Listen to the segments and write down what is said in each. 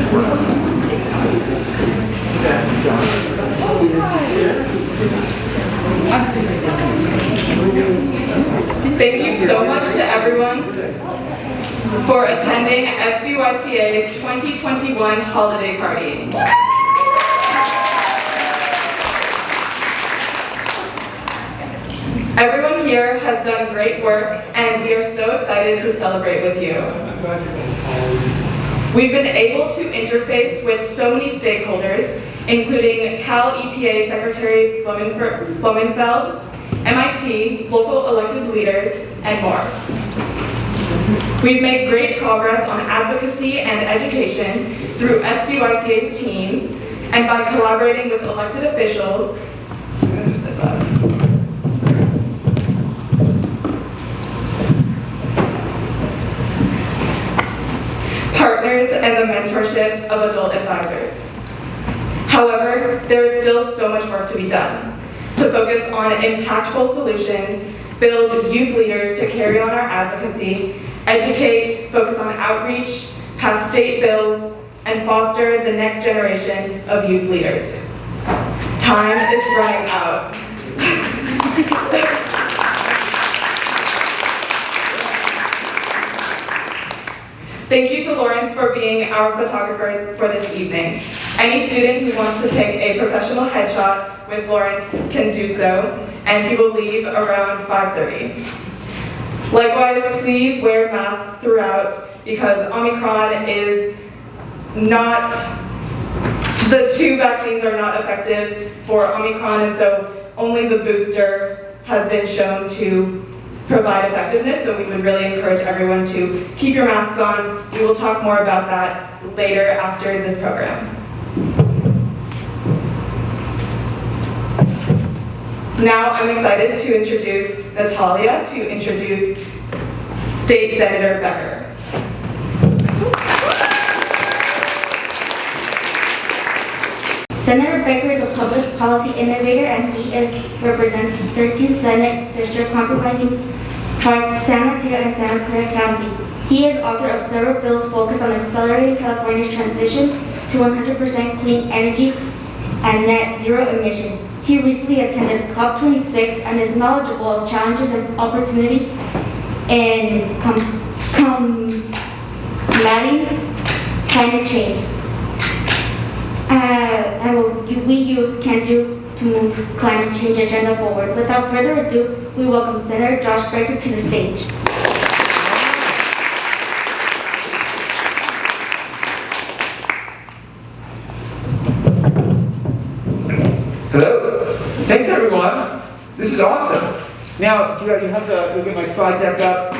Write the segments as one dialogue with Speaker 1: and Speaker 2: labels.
Speaker 1: Thank you so much to everyone for attending SBYCA's 2021 holiday party. Everyone here has done great work, and we are so excited to celebrate with you. We've been able to interface with so many stakeholders, including Cal EPA Secretary Blumenfeld, MIT, local elected leaders, and more. We've made great progress on advocacy and education through SBYCA's teams and by collaborating with elected officials. I'm going to move this up. Partners and the mentorship of adult advisors. However, there is still so much work to be done to focus on impactful solutions, build youth leaders to carry on our advocacy, educate, focus on outreach, pass state bills, and foster the next generation of youth leaders. Time is running out. Thank you to Lawrence for being our photographer for this evening. Any student who wants to take a professional headshot with Lawrence can do so, and he will leave around 5:30. Likewise, please wear masks throughout because Omicron is not, the two vaccines are not effective for Omicron, and so only the booster has been shown to provide effectiveness, so we would really encourage everyone to keep your masks on. We will talk more about that later after this program. Now I'm excited to introduce Natalia to introduce State Senator Becker.
Speaker 2: Senator Becker is a public policy innovator, and he represents 13th Senate District comprising San Mateo and Santa Clara County. He is author of several bills focused on accelerating California's transition to 100% clean energy and net zero emissions. He recently attended COP26 and is knowledgeable of challenges and opportunities in combating climate change. And what we youth can do to move climate change agenda forward. Without further ado, we welcome Senator Josh Becker to the stage.
Speaker 3: Hello. Thanks, everyone. This is awesome. Now, you'll get my slide deck up.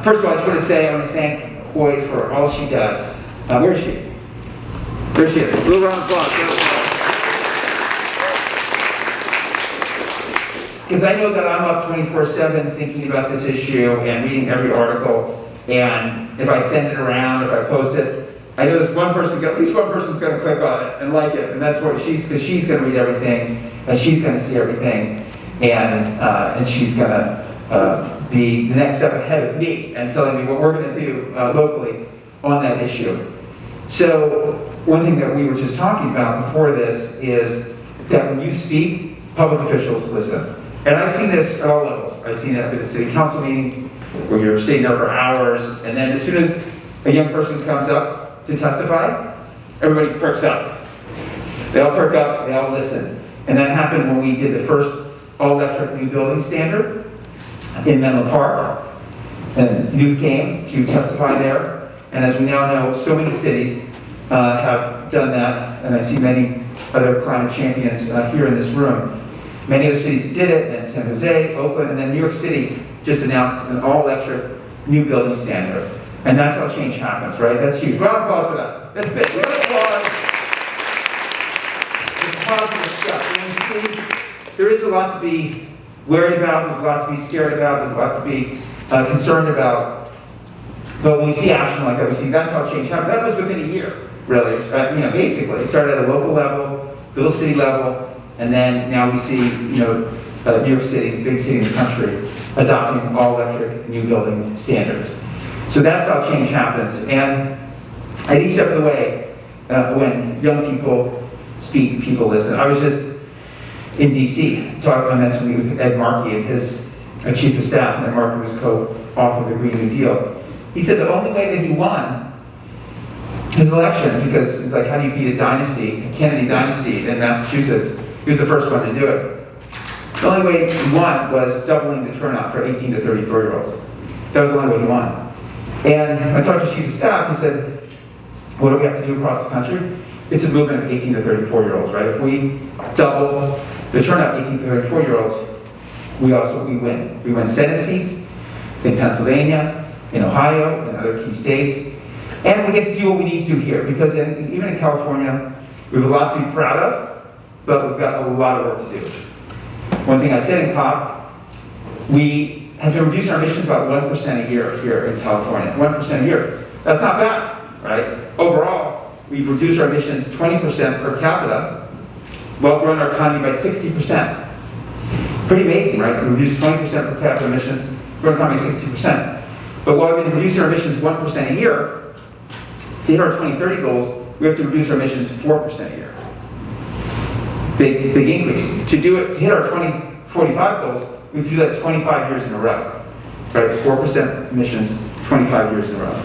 Speaker 3: First of all, I just want to say I want to thank Hoy for all she does. Where is she? There she is. A little round of applause. Because I know that I'm up 24/7 thinking about this issue and reading every article. And if I send it around, if I post it, I know there's one person, at least one person's going to click on it and like it. And that's what because she's going to read everything and she's going to see everything. And she's going to be the next step ahead of me and telling me what we're going to do locally on that issue. So one thing that we were just talking about before this is that when you speak, public officials listen. And I've seen this at all levels. I've seen it at the city council meetings where you're sitting there for hours, and then as soon as a young person comes up to testify, everybody perks up. They all perk up, they all listen. And that happened when we did the first all-electric new building standard in Menlo Park. And youth came to testify there. And as we now know, so many cities have done that, and I see many other climate champions here in this room. Many other cities did it, and San Jose, Oakland, and then New York City just announced an all-electric new building standard. And that's how change happens, right? That's huge. Round of applause for that. That's big. Round of applause. It's positive stuff. And you see, there is a lot to be worried about, there's a lot to be scared about, there's a lot to be concerned about. But when we see action like that, we see that's how change happens. That was within a year, really. Basically, it started at a local level, little city level, and then now we see, New York City, big city in the country, adopting all-electric new building standards. So that's how change happens. And At each step of the way, when young people speak, people listen. I was just in DC, I mentioned with Ed Markey and his chief of staff, and Ed Markey was co-author of the Green New Deal. He said the only way that he won his election, because it's like, how do you beat a dynasty, a Kennedy dynasty in Massachusetts? He was the first one to do it. The only way he won was doubling the turnout for 18 to 34-year-olds. That was the only way he won. And I talked to the chief of staff, he said, what do we have to do across the country? It's a movement of 18 to 34-year-olds, right? If we double the turnout 18 to 34-year-olds, we win. We win Senate seats in Pennsylvania, in Ohio, in other key states. And we get to do what we need to do here, because even in California, we have a lot to be proud of, but we've got a lot of work to do. One thing I said in COP, we have been reducing our emissions about 1% a year here in California. 1% a year. That's not bad, right? Overall, we've reduced our emissions 20% per capita, while growing our economy by 60%. Pretty amazing, right? We reduced 20% per capita emissions, growing our economy by 60%. But while we've been reducing our emissions 1% a year, to hit our 2030 goals, we have to reduce our emissions 4% a year. Big increase. To hit our 2045 goals, we have to do that 25 years in a row. Right? 4% emissions, 25 years in a row.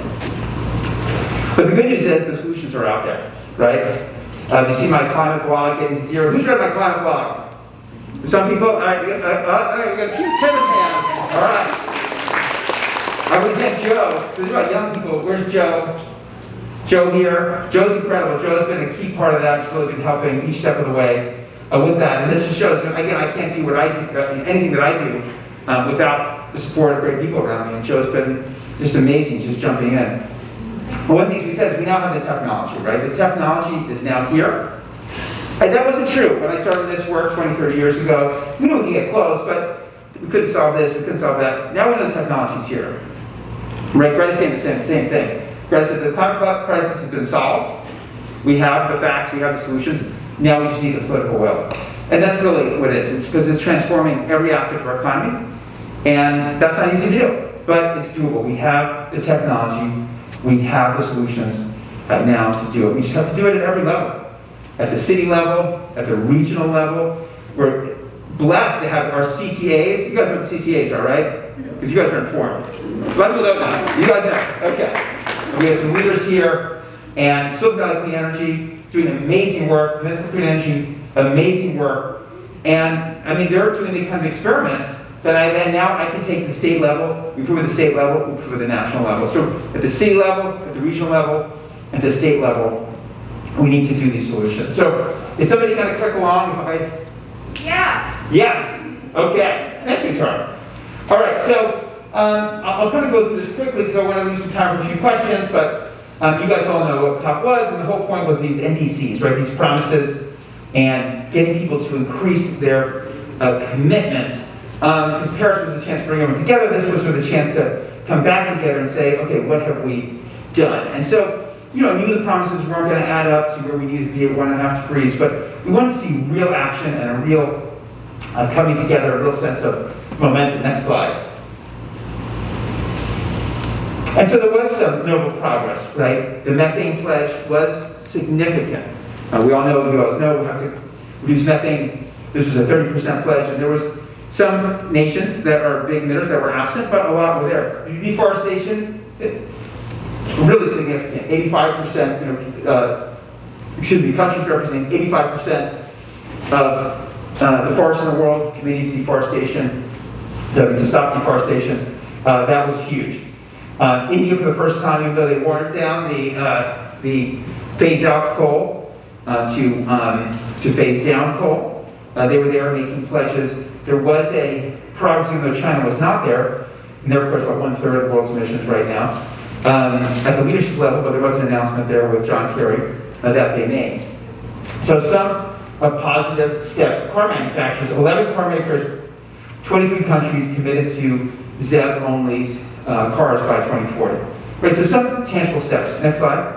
Speaker 3: But the good news is the solutions are out there, right? You see my climate blog getting to zero. Who's read my climate blog? Some people? All right, we got 2 timid hands. All right. I would get Joe. So these are about young people. Where's Joe? Joe here. Joe's incredible. Joe's been a key part of that. He's really been helping each step of the way with that. And this just shows, again, I can't do what I do, anything that I do without the support of great people around me. And Joe's been just amazing, just jumping in. But one of the things we said is we now have the technology, right? The technology is now here. And that wasn't true when I started this work 20, 30 years ago. We knew we could get close, but we couldn't solve this, we couldn't solve that. Now we know the technology's here. Right? Greta's saying the same thing. Greta said the climate crisis has been solved. We have the facts, we have the solutions. Now we just need the political will. And that's really what it is. It's because it's transforming every aspect of our economy. And that's not easy to do, but it's doable. We have the technology, we have the solutions now to do it. We just have to do it at every level. At the city level, at the regional level. We're blessed to have our CCAs. You guys know what CCAs are, right? Because you guys are informed. A lot of people don't know. You guys know. Okay. And we have some leaders here, and Silicon Valley Clean Energy doing amazing work. Municipal Clean Energy, amazing work. And I mean, they're doing the kind of experiments that now I can take to the state level. We prove at the state level, we prove at the national level. So at the city level, at the regional level, and the state level, we need to do these solutions. So is somebody going to click along?
Speaker 1: Yeah.
Speaker 3: Yes. Okay. Thank you, Tara. All right. So I'll kind of go through this quickly because I want to leave some time for a few questions. But you guys all know what COP was, and the whole point was these NDCs, right? These promises, and getting people to increase their commitments. Because Paris was a chance to bring everyone together. This was sort of a chance to come back together and say, okay, what have we done? And so, you know, knew the promises weren't going to add up to where we needed to be at 1.5 degrees, but we wanted to see real action and a real coming together, a real sense of momentum. Next slide. And so there was some notable progress, right? The methane pledge was significant. We all know, you guys know, we have to reduce methane. This was a 30% pledge, and there was some nations that are big emitters that were absent, but a lot were there. Deforestation, really significant. 85%, countries representing 85% of the forests in the world committing to deforestation, to stop deforestation. That was huge. India, for the first time, even though they watered down the phase out coal to phase down coal, they were there making pledges. There was a progress, even though China was not there, and they're of course about 1/3 of the world's emissions right now. At the leadership level, but there was an announcement there with John Kerry that they made. So some positive steps. Car manufacturers, 11 car makers, 23 countries committed to ZEV-only cars by 2040. Right, so some tangible steps. Next slide.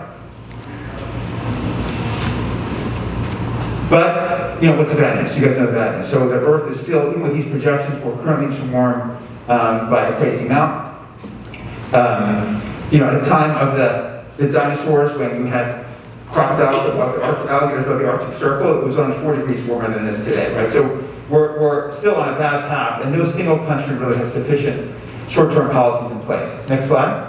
Speaker 3: But, what's the bad news? You guys know the bad news. So the Earth is still, even with these projections, we're currently too warm by a crazy amount. At the time of the the dinosaurs, when you had crocodiles above alligators above the Arctic Circle, it was only 4 degrees warmer than it is today, right? So we're still on a bad path, and no single country really has sufficient short-term policies in place. Next slide.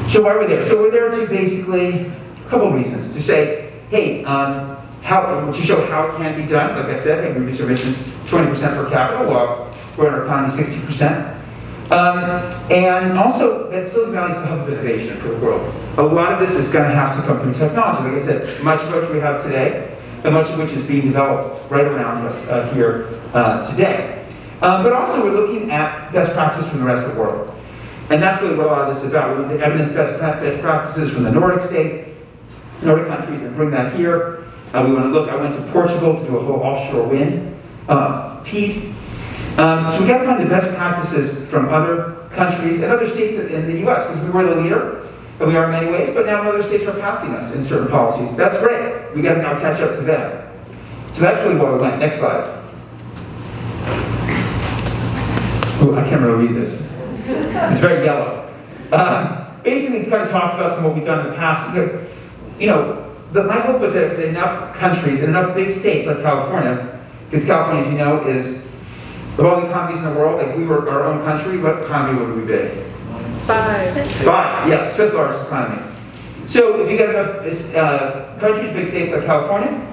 Speaker 3: So why are we there? So we're there to basically, a couple of reasons, to say, hey, to show how it can be done. Like I said, hey, reduce emissions 20% per capita, while we're in our economy 60%. And also that Silicon Valley is the hub of innovation for the world. A lot of this is going to have to come through technology. Like I said, much of which we have today, and much of which is being developed right around us here today. But also we're looking at best practices from the rest of the world. And that's really what a lot of this is about. We want to evidence best practices from the Nordic states, Nordic countries, and bring that here. We want to look, I went to Portugal to do a whole offshore wind piece. So we got to find the best practices from other countries and other states in the US, because we were the leader, and we are in many ways, but now other states are passing us in certain policies. That's great. We got to now catch up to them. So that's really where we went. Next slide. Oh, I can't really read this. It's very yellow. Basically, it kind of talks about some of what we've done in the past. You know, my hope was that if enough countries and enough big states like California, because California, as you know, is, of all the economies in the world, like if we were our own country, what economy would we be?
Speaker 1: 5.
Speaker 3: Yes, 5th largest economy. So if you get enough countries, big states like California,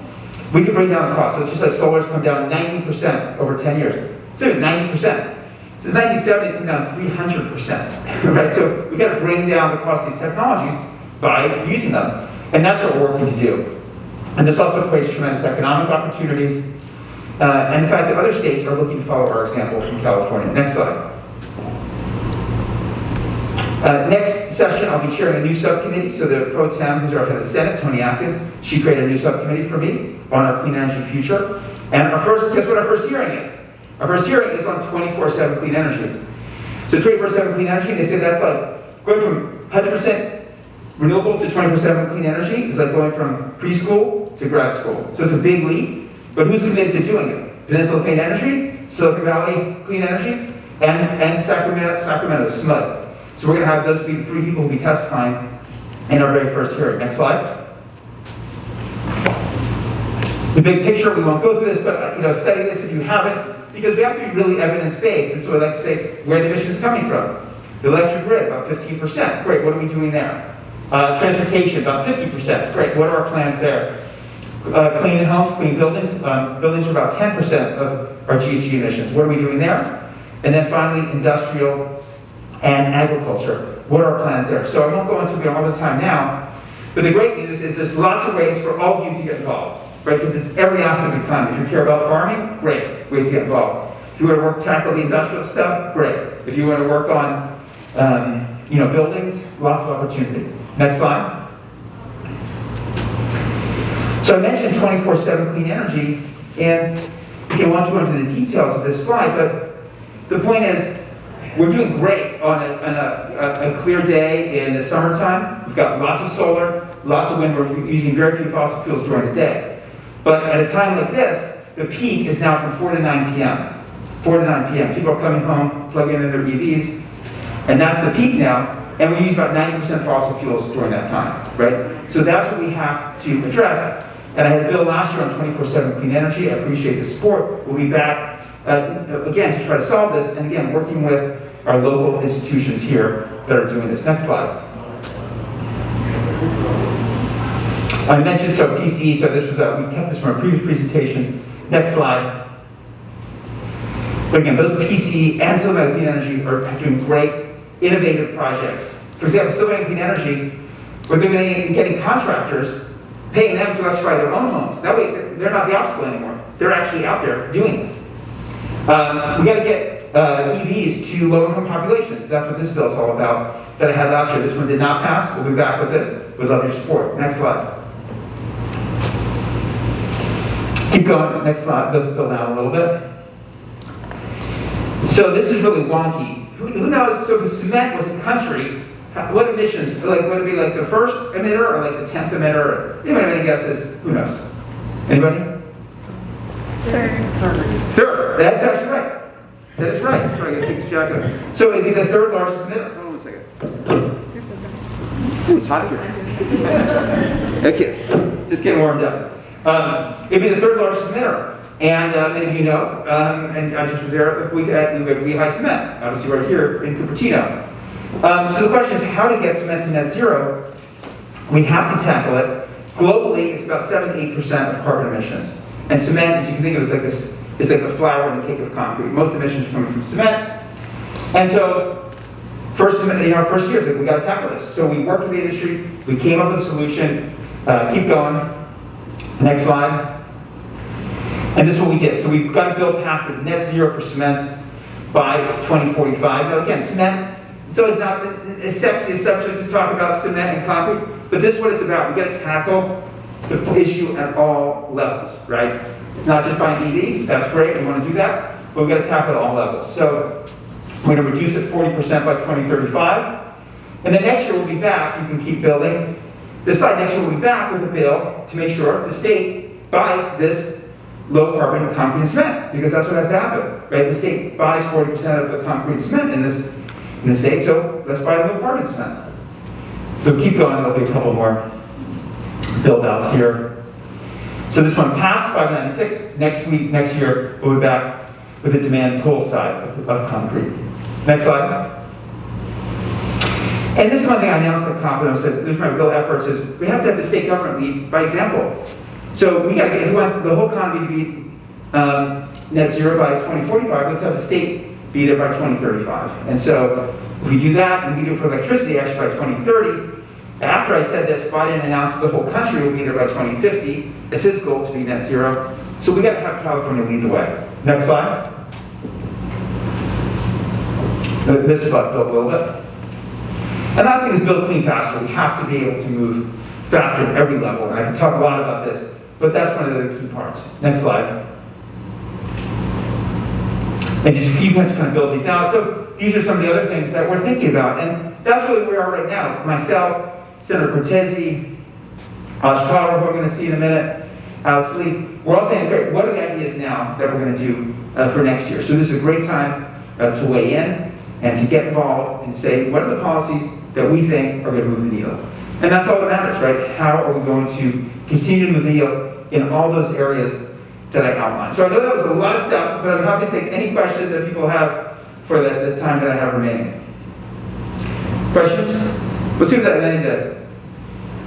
Speaker 3: we could bring down the cost. So it's just like solar's come down 90% over 10 years. So 90%. Since 1970, it's come down 300%. Right? So we got to bring down the cost of these technologies by using them. And that's what we're working to do. And this also creates tremendous economic opportunities. And the fact that other states are looking to follow our example from California. Next slide. Next session, I'll be chairing a new subcommittee. So the pro tem, who's our head of the Senate, Tony Atkins, she created a new subcommittee for me on our clean energy future. And guess what our first hearing is? Our first hearing is on 24/7 clean energy. So 24/7 clean energy, they say that's like going from 100% renewable to 24/7 clean energy is like going from preschool to grad school. So it's a big leap, but who's committed to doing it? Peninsula Clean Energy, Silicon Valley Clean Energy, and Sacramento SMUD. So we're going to have those be 3 people who will be testifying in our very first hearing. Next slide. The big picture, we won't go through this, but study this if you haven't, because we have to be really evidence-based. And so I'd like to say where the emissions coming from. The electric grid, about 15%. Great, what are we doing there? Transportation, about 50%. Great, what are our plans there? Clean homes, clean buildings. Buildings are about 10% of our GHG emissions. What are we doing there? And then finally, industrial and agriculture. What are our plans there? So I won't go into it all the time now, but the great news is there's lots of ways for all of you to get involved. Right, because it's every aspect of the economy. If you care about farming, great, ways to get involved. If you want to tackle the industrial stuff, great. If you want to work on, buildings, lots of opportunity. Next slide. So I mentioned 24/7 clean energy, and I want to go into the details of this slide, but the point is, we're doing great on a clear day in the summertime. We've got lots of solar, lots of wind. We're using very few fossil fuels during the day. But at a time like this, the peak is now from 4 to 9 p.m. 4 to 9 p.m. People are coming home, plugging in their EVs, and that's the peak now, and we use about 90% fossil fuels during that time, right? So that's what we have to address. And I had a bill last year on 24/7 clean energy. I appreciate the support. We'll be back, again, to try to solve this, and again, working with our local institutions here that are doing this. Next slide. I mentioned PCE, so this was we kept this from a previous presentation. Next slide. But again, those PCE and Silicon Valley Clean Energy are doing great, innovative projects. For example, Silicon Valley Clean Energy, where they're getting contractors, paying them to electrify their own homes. That way, they're not the obstacle anymore. They're actually out there doing this. We got to get EVs to low-income populations. That's what this bill is all about that I had last year. This one did not pass. We'll be back with this. We'd love your support. Next slide. Keep going. Next slide. Let's go down a little bit. So this is really wonky. Who knows? So if cement was a country, what emissions? Would it be like the first emitter or like the 10th emitter? Anybody have any guesses? Who knows? Anybody? Third. That's actually right. That is right. Sorry, I got to take this jacket off. So it'd be the 3rd largest emitter. second. Ooh, it's hot here. Okay, just getting warmed up. It'd be the third largest emitter. And many of you know, and I just was there, we had Lehigh Cement, obviously right here in Cupertino. So the question is how to get cement to net zero. We have to tackle it. Globally, it's about 7 to 8% of carbon emissions. And cement, as you can think of, is like this, is like the flour in the cake of concrete. Most emissions are coming from cement. And so, first year, like, we got to tackle this. So we worked with the industry, we came up with a solution. Keep going. Next slide. And this is what we did. So we've got to build past the net zero for cement by 2045. Now again, cement, it's always not as sexy as subject to talk about cement and concrete, but this is what it's about. We've got to tackle the issue at all levels, right? It's not just buying EV, that's great, we want to do that, but we've got to tackle it at all levels. So we're going to reduce it 40% by 2035. And then next year we'll be back, you can keep building. This slide next year we'll be back with a bill to make sure the state buys this low carbon concrete and cement, because that's what has to happen, right? The state buys 40% of the concrete and cement in the state, so let's buy low carbon cement. So keep going, there'll be a couple more build outs here. So this one passed 596. Next year, we'll be back with the demand pull side of concrete. Next slide. And this is one thing I announced at COP, and there's my real efforts is we have to have the state government lead by example. So we got to get, if we want the whole economy to be net zero by 2045, let's have the state be there by 2035. And so if we do that, and we do it for electricity actually by 2030, after I said this, Biden announced the whole country will be there by 2050. It's his goal to be net zero. So we got to have California lead the way. Next slide. This is about build a little bit. And last thing is build clean faster. We have to be able to move faster at every level. And I can talk a lot about this, but that's one of the key parts. Next slide. And just keep kind of build these out. So these are some of the other things that we're thinking about. And that's really where we are right now. Myself, Senator Francesi, Chicago, who we're going to see in a minute, Alex Lee, we're all saying, great, what are the ideas now that we're going to do for next year? So this is a great time to weigh in and to get involved and say, what are the policies that we think are going to move the needle? And that's all that matters, right? How are we going to continue to move the needle in all those areas that I outlined? So I know that was a lot of stuff, but I'm happy to take any questions that people have for the time that I have remaining. Questions? Let's see if that any that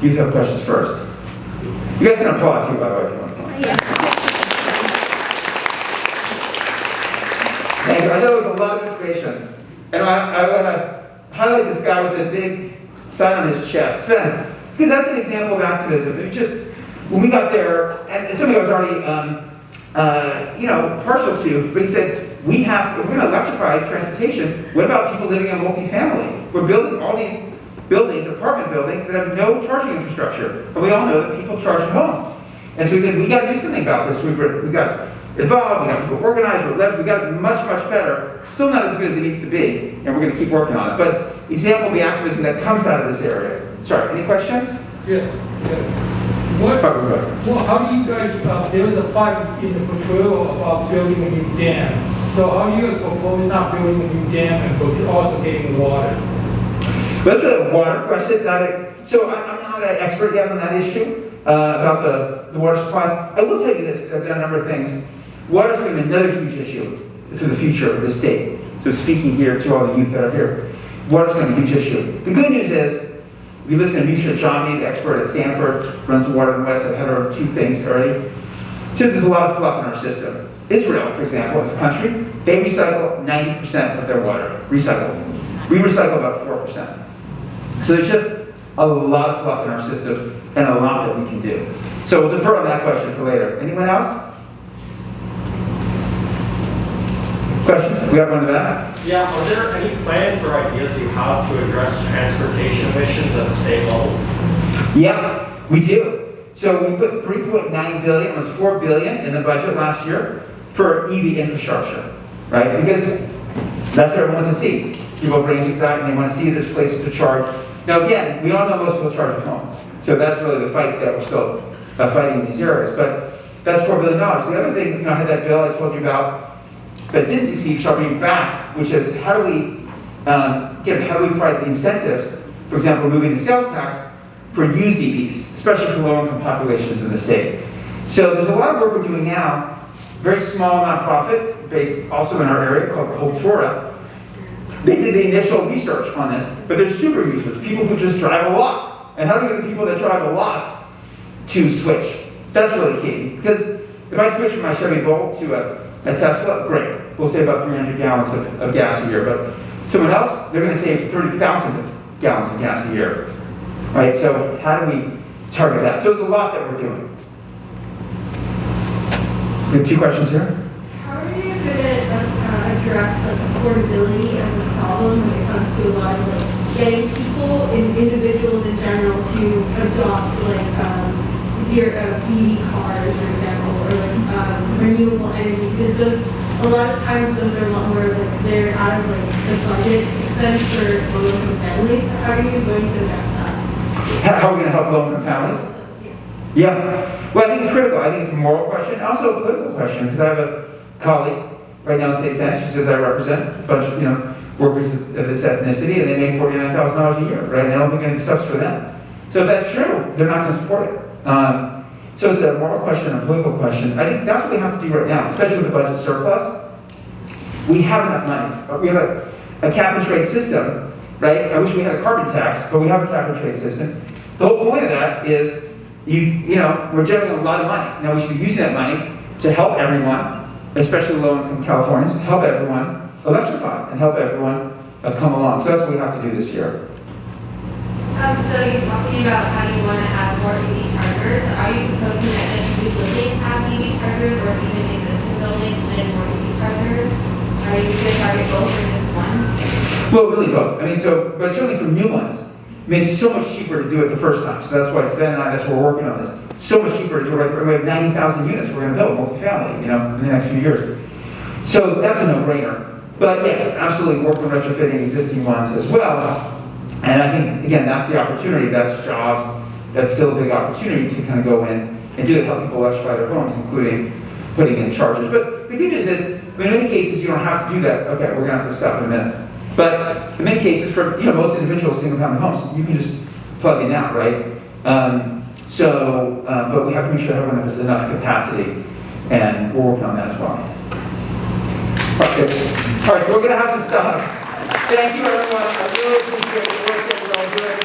Speaker 3: you have questions first. You guys can applaud too, by the way, if you want to. Thank you. I know it was a lot of information. And I want to highlight this guy with the big sign on his chest. Sven, because that's an example of activism. It just, when we got there, and something I was already, partial to, but he said, if we're going to electrify transportation, what about people living in multifamily? We're building all these buildings, apartment buildings, that have no charging infrastructure. And we all know that people charge at home. And so he said, we got to do something about this. We got involved, we got people organized, we got it much, much better. Still not as good as it needs to be, and we're going to keep working on it. But example of the activism that comes out of this area. Sorry, any questions?
Speaker 4: Yeah. How do you guys, there was a fight in the portfolio about building a new dam. So how do you propose not building a new dam and but also getting water?
Speaker 3: That's a water question. So I'm not an expert yet on that issue about the water supply. I will tell you this, because I've done a number of things. Water is going to be another huge issue for the future of the state. So speaking here to all the youth that are here, water is going to be a huge issue. The good news is, we listen to Misha Jami, the expert at Stanford, runs the Water in the West. I've had her on 2 things already. So there's a lot of fluff in our system. Israel, for example, as a country, they recycle 90% of their water. Recycle. We recycle about 4%. So there's just a lot of fluff in our system and a lot that we can do. So we'll defer on that question for later. Anyone else? Questions? We have one to that?
Speaker 5: Yeah, are there any plans or ideas you have to address transportation emissions at the state level?
Speaker 3: Yeah, we do. So we put $3.9 billion, almost $4 billion in the budget last year for EV infrastructure, right? Because that's what everyone wants to see. People have range anxiety and they want to see there's places to charge. Now again, we all know most people charge at home. So that's really the fight that we're still fighting in these areas. But that's $4 billion. The other thing, I had that bill I told you about that didn't succeed, shall bring back, which is how do we again, how do we provide the incentives, for example, removing the sales tax for used EVs, especially for low-income populations in the state. So there's a lot of work we're doing now, very small nonprofit, based also in our area, called Cultura. They did the initial research on this, but they're super users, people who just drive a lot. And how do we get the people that drive a lot to switch? That's really key, because if I switch from my Chevy Volt to a Tesla, great. We'll save about 300 gallons of gas a year, but someone else, they're going to save 30,000 gallons of gas a year. Right, so how do we target that? So it's a lot that we're doing. We have 2 questions here.
Speaker 6: How are you going to address like affordability as a problem when it comes to a lot of like getting people and individuals in general to adopt like zero EV cars, for example, or like renewable energy? Because those a lot of times those are a lot more like they're out of like the budget expense for low-income families. So how are you going to address that?
Speaker 3: How are we going to help low-income families? Yeah. Well, I think it's critical. I think it's a moral question, also a political question, because I have a colleague right now in the state senate. She says I represent a bunch of workers of this ethnicity, and they make $49,000 a year, right? And I don't think any subs for them. So if that's true, they're not going to support it. So it's a moral question, a political question. I think that's what we have to do right now, especially with the budget surplus. We have enough money. We have a cap and trade system, right? I wish we had a carbon tax, but we have a cap and trade system. The whole point of that is, we're generating a lot of money. Now we should be using that money to help everyone, especially low-income Californians, help everyone electrify and help everyone come along. So that's what we have to do this year.
Speaker 7: So you're talking about how you want to have more EV chargers. Are you proposing that just new buildings have EV chargers, or even existing buildings need more EV chargers? Are you going to target both or just one?
Speaker 3: Well, really both. But certainly for new ones. It's so much cheaper to do it the first time. So that's why Sven and I, that's why we're working on this. It's so much cheaper to do it right. We have 90,000 units we're going to build, multifamily, in the next few years. So that's a no-brainer. But yes, absolutely work on retrofitting existing ones as well. And I think, again, that's the opportunity, that's jobs, that's still a big opportunity to kind of go in and do it, help people electrify their homes, including putting in chargers. But the good news is, in many cases, you don't have to do that. Okay, we're going to have to stop in a minute. But in many cases, for most individual single-family homes, you can just plug in now, right? But we have to make sure everyone has enough capacity, and we're working on that as well. Okay. All right, so we're going to have to stop. Thank you, everyone. I really appreciate the work that you're all doing.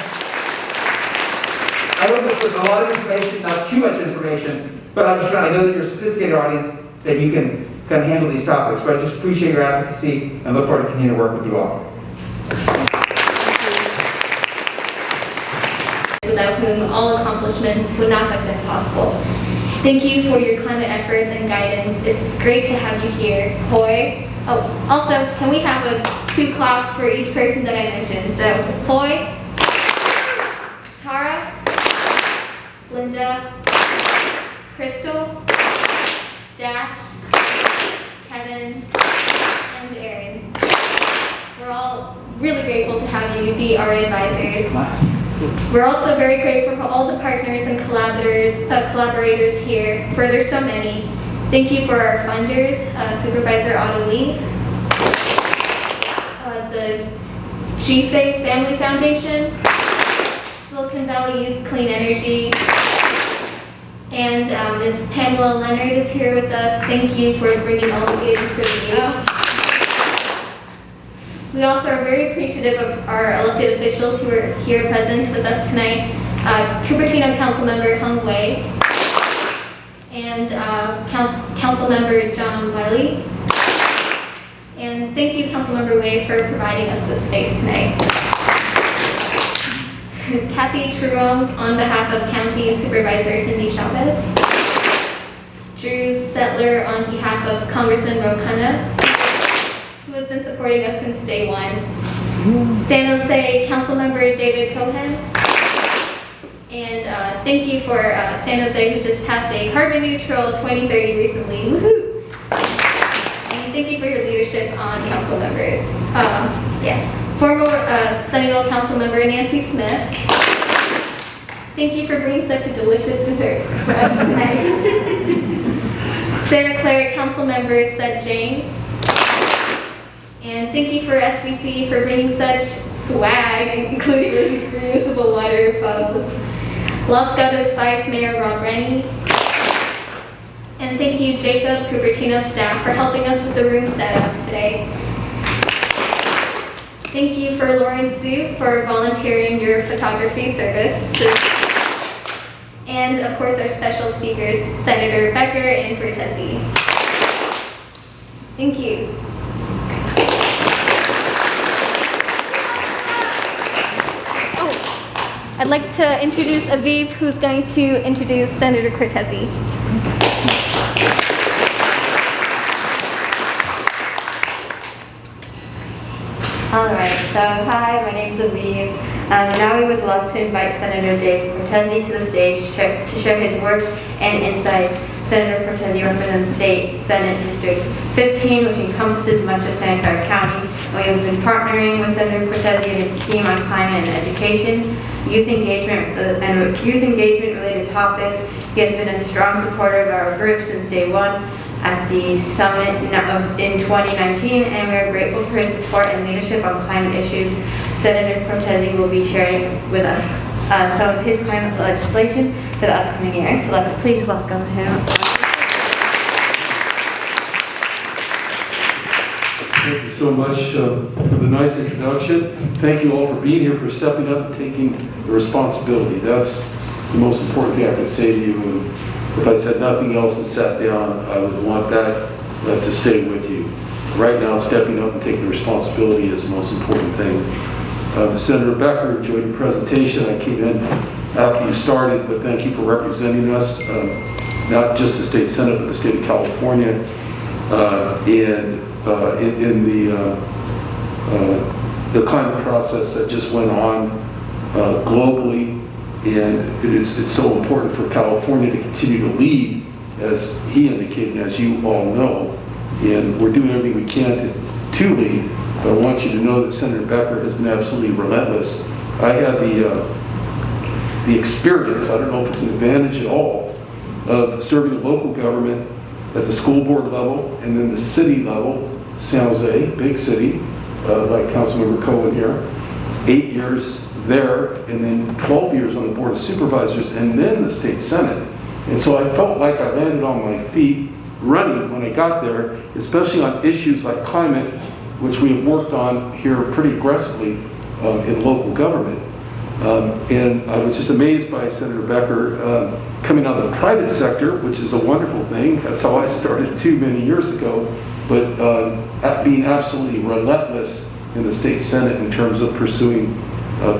Speaker 3: I hope this was a lot of information, not too much information, but I know that you're a sophisticated audience, that you can kind of handle these topics. But I just appreciate your advocacy and look forward to continuing to work with you all.
Speaker 8: Without whom all accomplishments would not have been possible. Thank you for your climate efforts and guidance. It's great to have you here. Hoi. Oh, also, can we have a 2 o'clock for each person that I mentioned? So, Hoi, Tara, Linda, Crystal, Dash, Kevin, and Aaron. We're all really grateful to have you be our advisors. We're also very grateful for all the partners and collaborators here, for there's so many. Thank you for our funders, Supervisor Otto Lee, the GFA Family Foundation, Silicon Valley Youth Clean Energy, and Ms. Pamela Leonard is here with us. Thank you for bringing all the games for the youth. We also are very appreciative of our elected officials who are here present with us tonight. Cupertino Councilmember Hung Wei and Councilmember John Wiley. And thank you, Councilmember Wei, for providing us this space tonight. Kathy Truong on behalf of County Supervisor Cindy Chavez. Drew Settler on behalf of Congressman Ro Khanna, who has been supporting us since day one. San Jose Councilmember David Cohen. And thank you for San Jose, who just passed a carbon neutral 2030 recently. Woohoo! And thank you for your leadership on council members. Yes. Former Sunnyvale Councilmember Nancy Smith. Thank you for bringing such a delicious dessert for us tonight. Santa Clara Councilmember Seth James. And thank you for SVC for bringing such swag, including reusable water bottles. Los Gatos Vice Mayor Rob Rennie. And thank you, Jacob Cupertino staff, for helping us with the room setup today. Thank you for Lauren Zoot for volunteering your photography service. And of course, our special speakers, Senator Becker and Francesi. Thank you. I'd like to introduce Aviv, who's going to introduce Senator Cortese.
Speaker 9: All right, so hi, my name's Aviv. Now we would love to invite Senator Dave Cortese to the stage to share his work and insights. Senator Cortese represents State Senate District 15, which encompasses much of Santa Clara County. We have been partnering with Senator Cortese and his team on climate and education, youth engagement, and youth-engagement-related topics. He has been a strong supporter of our group since day one at the summit in 2019, and we are grateful for his support and leadership on climate issues. Senator Cortese will be sharing with us some of his climate legislation for the upcoming year. So let's please welcome him.
Speaker 10: Thank you so much for the nice introduction. Thank you all for being here, for stepping up and taking the responsibility. That's the most important thing I can say to you. And if I said nothing else and sat down, I would want that to stay with you. Right now, stepping up and taking the responsibility is the most important thing. Senator Becker, enjoyed your presentation. I came in after you started, but thank you for representing us, not just the state Senate, but the state of California, and in the climate process that just went on globally. And it's so important for California to continue to lead, as he indicated, as you all know. And we're doing everything we can to lead. But I want you to know that Senator Becker has been absolutely relentless. I had the experience, I don't know if it's an advantage at all, of serving a local government at the school board level and then the city level, San Jose, big city, like Councilmember Cohen here. 8 years there, and then 12 years on the Board of Supervisors, and then the State Senate. And so I felt like I landed on my feet running when I got there, especially on issues like climate, which we have worked on here pretty aggressively in local government. And I was just amazed by Senator Becker coming out of the private sector, which is a wonderful thing. That's how I started too many years ago, but being absolutely relentless in the state Senate in terms of pursuing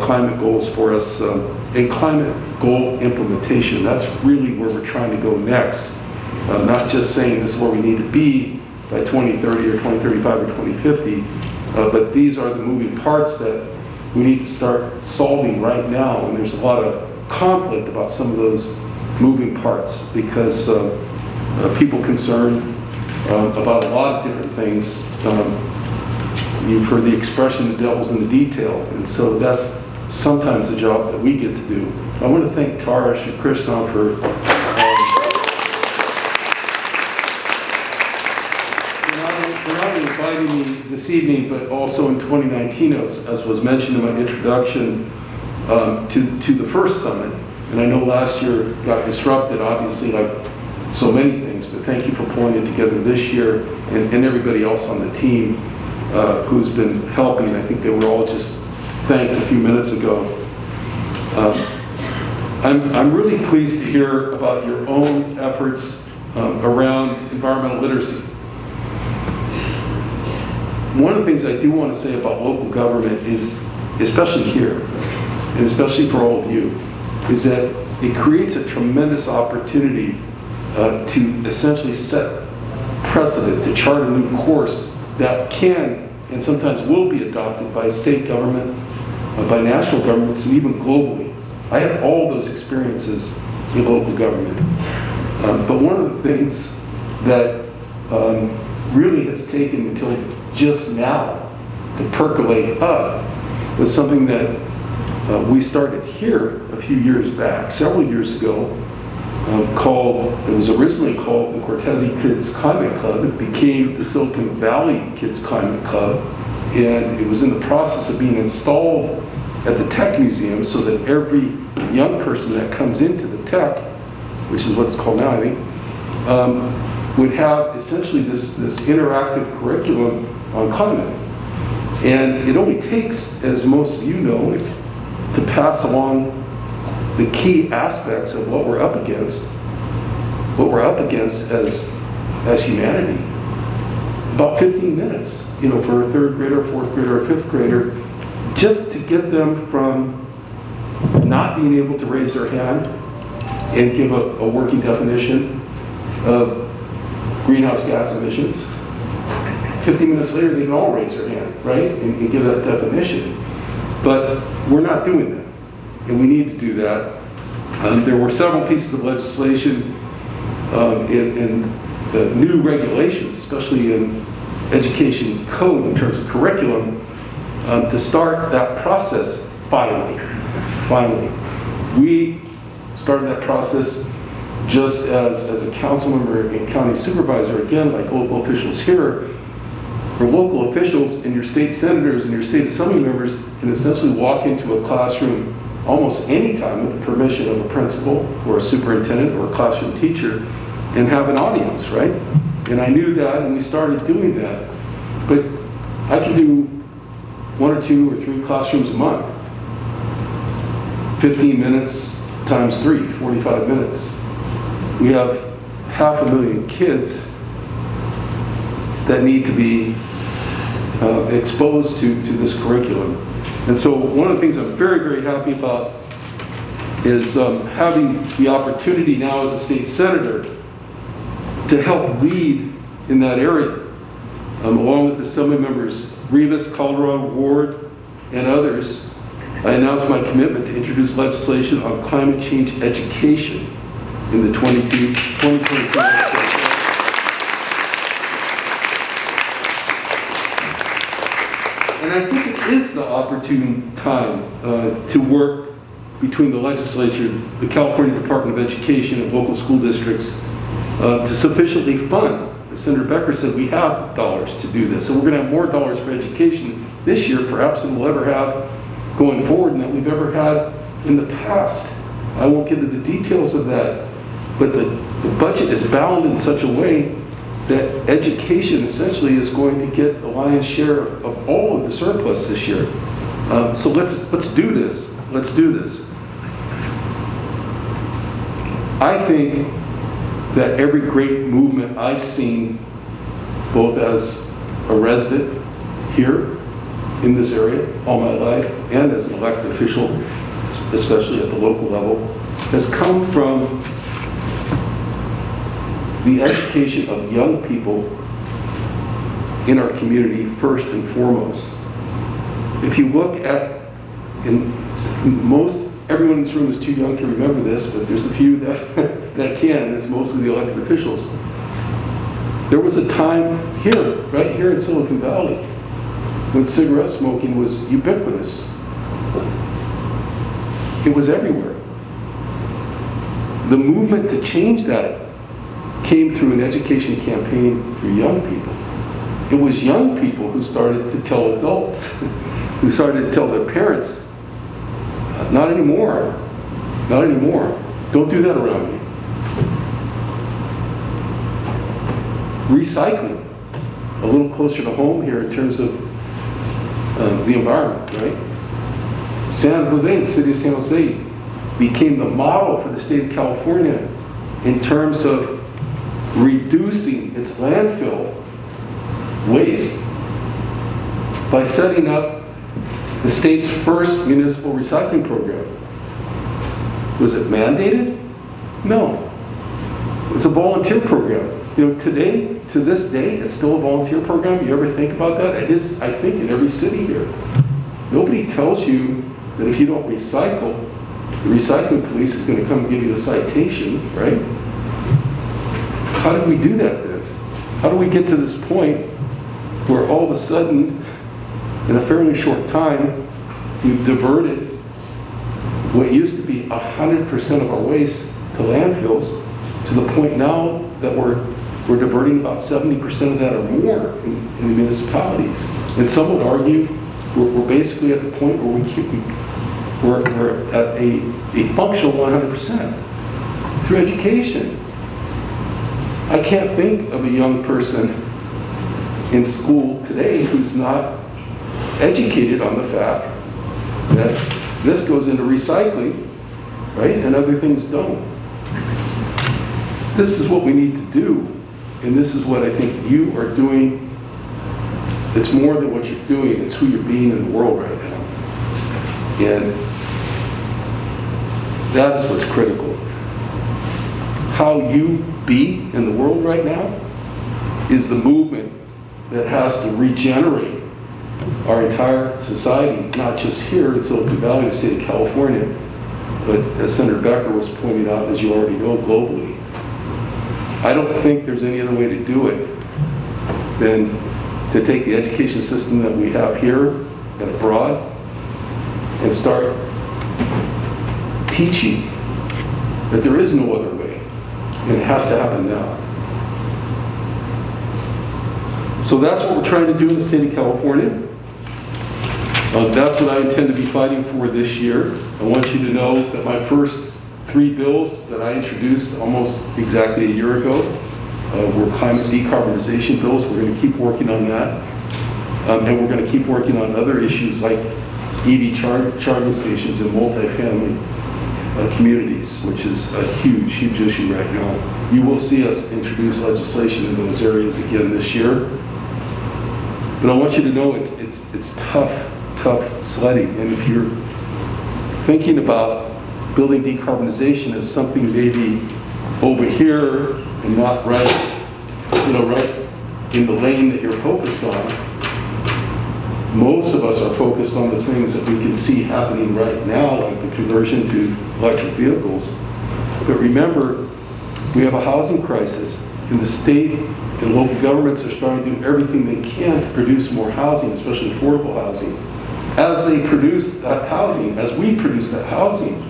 Speaker 10: climate goals for us and climate goal implementation. That's really where we're trying to go next. Not just saying this is where we need to be by 2030 or 2035 or 2050, but these are the moving parts that we need to start solving right now. And there's a lot of conflict about some of those moving parts because people concerned about a lot of different things. You've heard the expression, the devil's in the detail, and so that's sometimes the job that we get to do. I want to thank Tarish and Krishna for not only inviting me this evening, but also in 2019, as was mentioned in my introduction, to the first summit. And I know last year got disrupted, obviously, like so many things, but thank you for pulling it together this year, and everybody else on the team who's been helping. I think they were all just thanked a few minutes ago. I'm really pleased to hear about your own efforts around environmental literacy. One of the things I do want to say about local government is, especially here, and especially for all of you, is that it creates a tremendous opportunity to essentially set precedent, to chart a new course that can and sometimes will be adopted by state government, by national governments, and even globally. I had all those experiences in local government. But one of the things that really has taken until just now to percolate up was something that we started here a few years back, several years ago, it was originally called the Cortese Kids Climate Club. It became the Silicon Valley Kids Climate Club, and it was in the process of being installed at the Tech Museum so that every young person that comes into the Tech, which is what it's called now, I think, would have essentially this interactive curriculum on climate. And it only takes, as most of you know, to pass along the key aspects of what we're up against as humanity. About 15 minutes, for a third grader, a fourth grader, a fifth grader, just to get them from not being able to raise their hand and give a working definition of greenhouse gas emissions. 15 minutes later, they can all raise their hand, right, and give that definition. But we're not doing that, and we need to do that. There were several pieces of legislation in the new regulations, especially in education code in terms of curriculum, to start that process finally. We started that process just as a council member and county supervisor, again, like local officials here, or local officials and your state senators and your state assembly members can essentially walk into a classroom almost any time with the permission of a principal or a superintendent or a classroom teacher and have an audience, right? And I knew that, and we started doing that. But I can do 1 or 2 or 3 classrooms a month. 15 minutes times 3, 45 minutes. We have 500,000 kids that need to be exposed to this curriculum. And so one of the things I'm very, very happy about is having the opportunity now as a state senator to help lead in that area, along with Assembly members Rivas, Calderon, Ward, and others. I announced my commitment to introduce legislation on climate change education in the 2022 And I think it is the opportune time to work between the legislature, the California Department of Education, and local school districts to sufficiently fund. As Senator Becker said, we have dollars to do this. So we're going to have more dollars for education this year, perhaps, than we'll ever have going forward and that we've ever had in the past. I won't get into the details of that, but the budget is bound in such a way that education essentially is going to get the lion's share of all of the surplus this year. So let's do this. Let's do this. I think that every great movement I've seen, both as a resident here in this area all my life and as an elected official, especially at the local level, has come from the education of young people in our community first and foremost. If you look at, everyone in this room is too young to remember this, but there's a few that can, and it's mostly the elected officials. There was a time here, right here in Silicon Valley, when cigarette smoking was ubiquitous. It was everywhere. The movement to change that came through an education campaign for young people. It was young people who started to tell adults, who started to tell their parents, not anymore, not anymore. Don't do that around me. Recycling, a little closer to home here in terms of the environment, right? San Jose, the city of San Jose, became the model for the state of California in terms of reducing its landfill waste by setting up the state's first municipal recycling program. Was it mandated? No. It's a volunteer program. Today, to this day, it's still a volunteer program. You ever think about that? It is, I think, in every city here. Nobody tells you that if you don't recycle, the recycling police is going to come and give you a citation, right? How did we do that then? How do we get to this point where all of a sudden, in a fairly short time, we've diverted what used to be 100% of our waste to landfills to the point now that we're diverting about 70% of that or more in the municipalities. And some would argue we're basically at the point where we're at a functional 100% through education. I can't think of a young person in school today who's not educated on the fact that this goes into recycling, right, and other things don't. This is what we need to do, and this is what I think you are doing. It's more than what you're doing, it's who you're being in the world right now. And that is what's critical. How you be in the world right now is the movement that has to regenerate our entire society, not just here in Silicon Valley, the state of California, but as Senator Becker was pointing out, as you already know, globally. I don't think there's any other way to do it than to take the education system that we have here and abroad and start teaching that there is no other way, and it has to happen now. So that's what we're trying to do in the state of California. That's what I intend to be fighting for this year. I want you to know that my first 3 bills that I introduced almost exactly a year ago were climate decarbonization bills. We're going to keep working on that. And we're going to keep working on other issues like EV charging stations in multifamily communities, which is a huge, huge issue right now. You will see us introduce legislation in those areas again this year. But I want you to know it's tough sledding. And if you're thinking about building decarbonization as something maybe over here and not right in the lane that you're focused on, most of us are focused on the things that we can see happening right now, like the conversion to electric vehicles. But remember, we have a housing crisis, and the state and local governments are starting to do everything they can to produce more housing, especially affordable housing. As they produce that housing, as we produce that housing,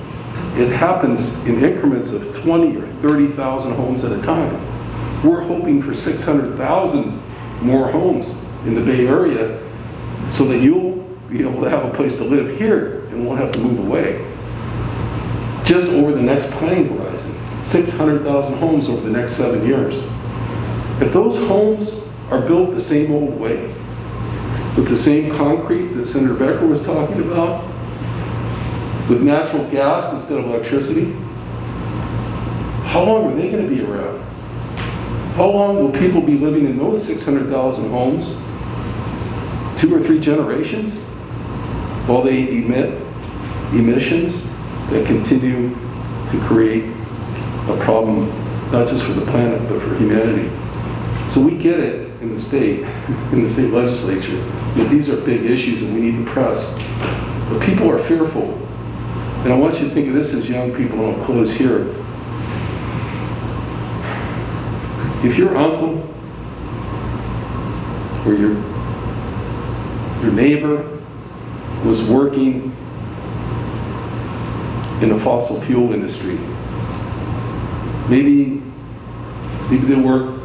Speaker 10: it happens in increments of 20 or 30,000 homes at a time. We're hoping for 600,000 more homes in the Bay Area so that you'll be able to have a place to live here and won't have to move away. Just over the next planning horizon, 600,000 homes over the next 7 years. If those homes are built the same old way, with the same concrete that Senator Becker was talking about, with natural gas instead of electricity, how long are they going to be around? How long will people be living in those 600,000 homes? 2 or 3 generations? While they emit emissions that continue to create a problem, not just for the planet, but for humanity. So we get it in the state legislature, that these are big issues and we need to press. But people are fearful. And I want you to think of this as young people, and I'll close here. If your uncle or your neighbor was working in the fossil fuel industry, maybe they work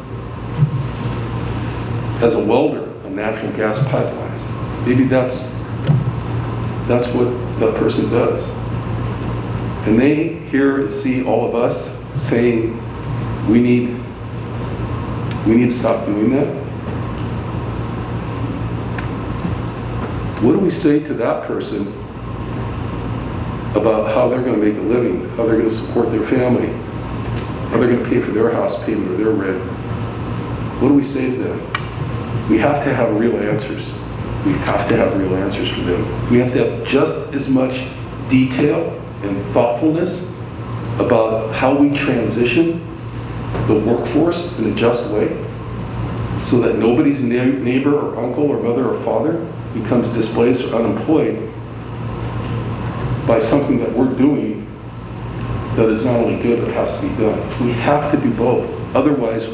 Speaker 10: as a welder on natural gas pipelines. Maybe that's what that person does. And they hear and see all of us saying, we need to stop doing that. What do we say to that person about how they're going to make a living, how they're going to support their family, how they're going to pay for their house payment or their rent? What do we say to them? We have to have real answers. We have to have real answers for them. We have to have just as much detail and thoughtfulness about how we transition the workforce in a just way so that nobody's neighbor or uncle or mother or father becomes displaced or unemployed by something that we're doing that is not only good but has to be done. We have to do both. Otherwise,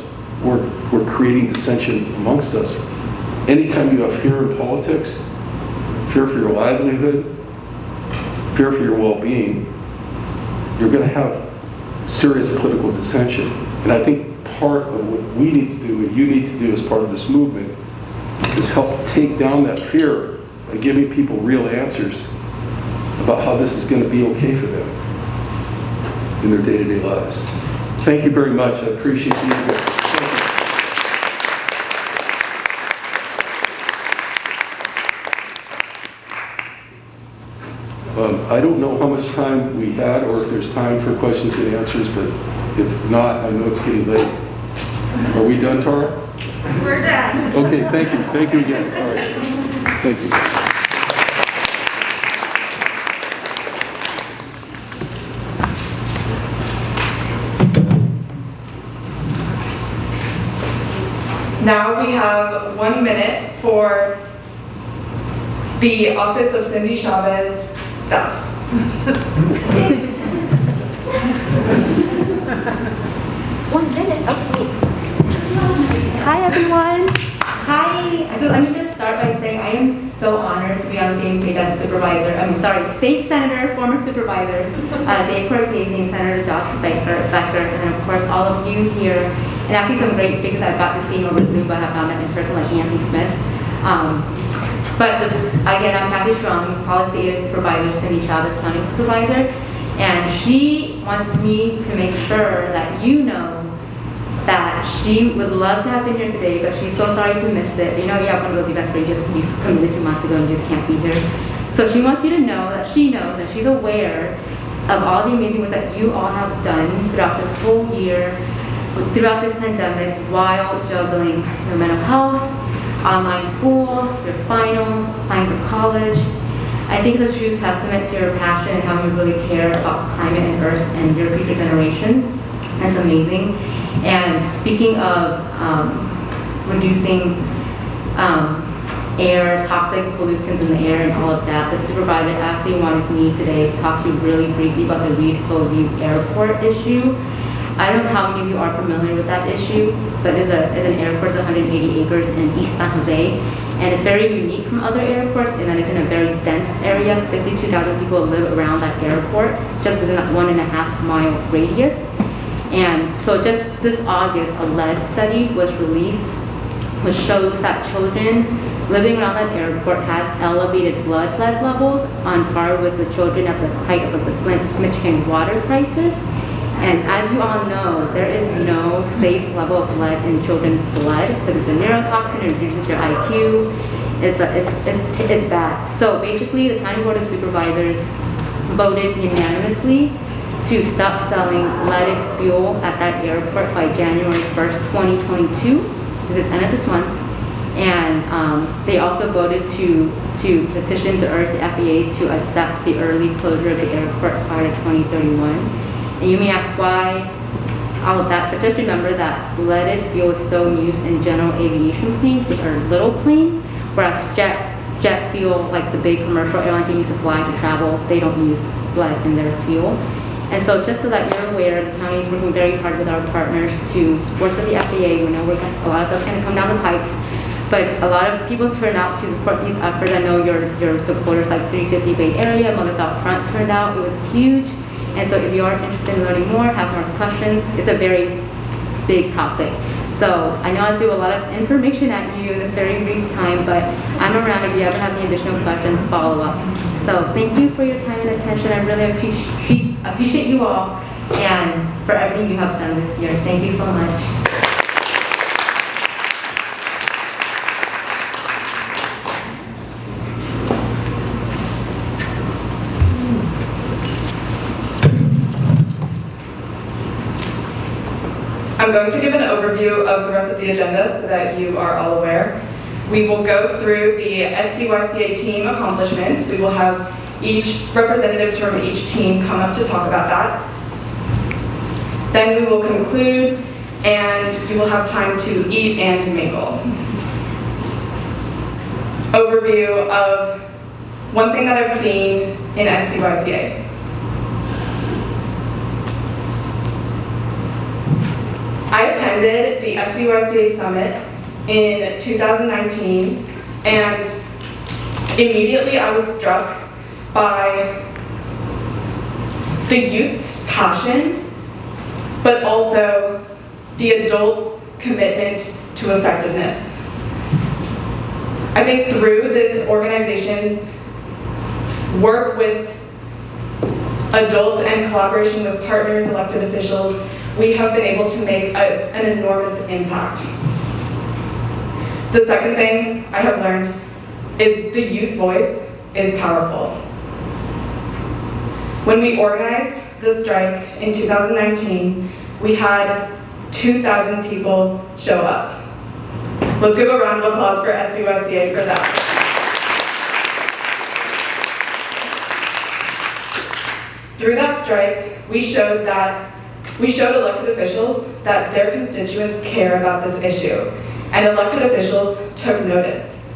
Speaker 10: we're creating dissension amongst us. Anytime you have fear in politics, fear for your livelihood, fear for your well-being, you're going to have serious political dissension. And I think part of what we need to do and you need to do as part of this movement is help take down that fear by giving people real answers about how this is going to be okay for them in their day-to-day lives. Thank you very much. I appreciate being here. Thank you. I don't know how much time we had or if there's time for questions and answers, but if not, I know it's getting late. Are we done, Tara?
Speaker 7: We're done.
Speaker 10: Okay, thank you. Thank you again. All right. Thank you.
Speaker 1: Now we have 1 minute for the Office of Cindy Chavez stuff.
Speaker 11: 1 minute, okay. Hi everyone. Hi. So let me just start by saying I am so honored to be on the same stage as State Senator, former Supervisor, Dave Francesi, and Senator Josh Becker, and of course all of you here, and actually some great faces I've got to see over Zoom, but I have not met in person, like Anthony Smith. But this, again, I'm Kathy Strong, Policy Area Supervisor, Cindy Chavez County Supervisor, and she wants me to make sure that you know that she would love to have been here today, but she's so sorry to miss it. You know you have one of those events where you committed 2 months ago and you just can't be here. So she wants you to know that she knows that she's aware of all the amazing work that you all have done throughout this whole year, throughout this pandemic, while juggling your mental health, online school, your finals, applying for college. I think it's a true testament to your passion and how you really care about climate and Earth and your future generations. That's amazing. And speaking of reducing air, toxic pollutants in the air and all of that, the supervisor actually wanted me today to talk to you really briefly about the Reed-Hillview Airport issue. I don't know how many of you are familiar with that issue, but it's an airport that's 180 acres in East San Jose, and it's very unique from other airports in that it's in a very dense area. 52,000 people live around that airport, just within that 1.5 mile radius. And so just this August, a lead study was released, which shows that children living around that airport has elevated blood lead levels on par with the children at the height of the Flint, Michigan water crisis. And as you all know, there is no safe level of lead in children's blood because it's a neurotoxin, it reduces your IQ, it's bad. So basically, the County Board of Supervisors voted unanimously to stop selling leaded fuel at that airport by January 1st, 2022, which is the end of this month. And they also voted to petition to urge the FAA to accept the early closure of the airport prior to 2031. And you may ask why all of that, but just remember that leaded fuel is still used in general aviation planes, which are little planes, whereas jet fuel, like the big commercial airlines you use to fly to travel, they don't use lead in their fuel. And so just so that you're aware, the county is working very hard with our partners to work with the FAA. We know a lot of stuff's going to come down the pipes, but a lot of people turned out to support these efforts. I know your supporters like 350 Bay Area, Mothers Out Front turned out. It was huge. And so if you are interested in learning more, have more questions, it's a very big topic. So I know I threw a lot of information at you in a very brief time, but I'm around if you ever have any additional questions, follow up. So thank you for your time and attention. I really appreciate you all and for everything you have done this year. Thank you so much.
Speaker 1: I'm going to give an overview of the rest of the agenda so that you are all aware. We will go through the SBYCA team accomplishments. We will have each representatives from each team come up to talk about that. Then we will conclude and you will have time to eat and mingle. Overview of one thing that I've seen in SBYCA. I attended the SBYCA Summit in 2019, and immediately I was struck by the youth's passion but also the adults' commitment to effectiveness. I think through this organization's work with adults and collaboration with partners, elected officials, we have been able to make an enormous impact. The second thing I have learned is the youth voice is powerful. When we organized the strike in 2019, we had 2,000 people show up. Let's give a round of applause for SBYCA for that. Through that strike, we showed elected officials that their constituents care about this issue, and elected officials took notice.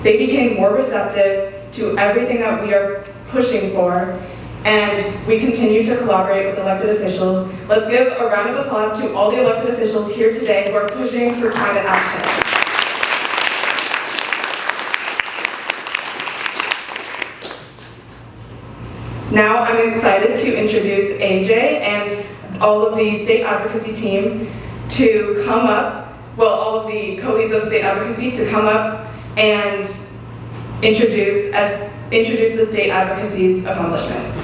Speaker 1: They became more receptive to everything that we are pushing for, and we continue to collaborate with elected officials. Let's give a round of applause to all the elected officials here today who are pushing for climate action. Now I'm excited to introduce AJ and all of the state advocacy team to come up, well, all of the co-leads of state advocacy to come up and introduce the state advocacy's accomplishments.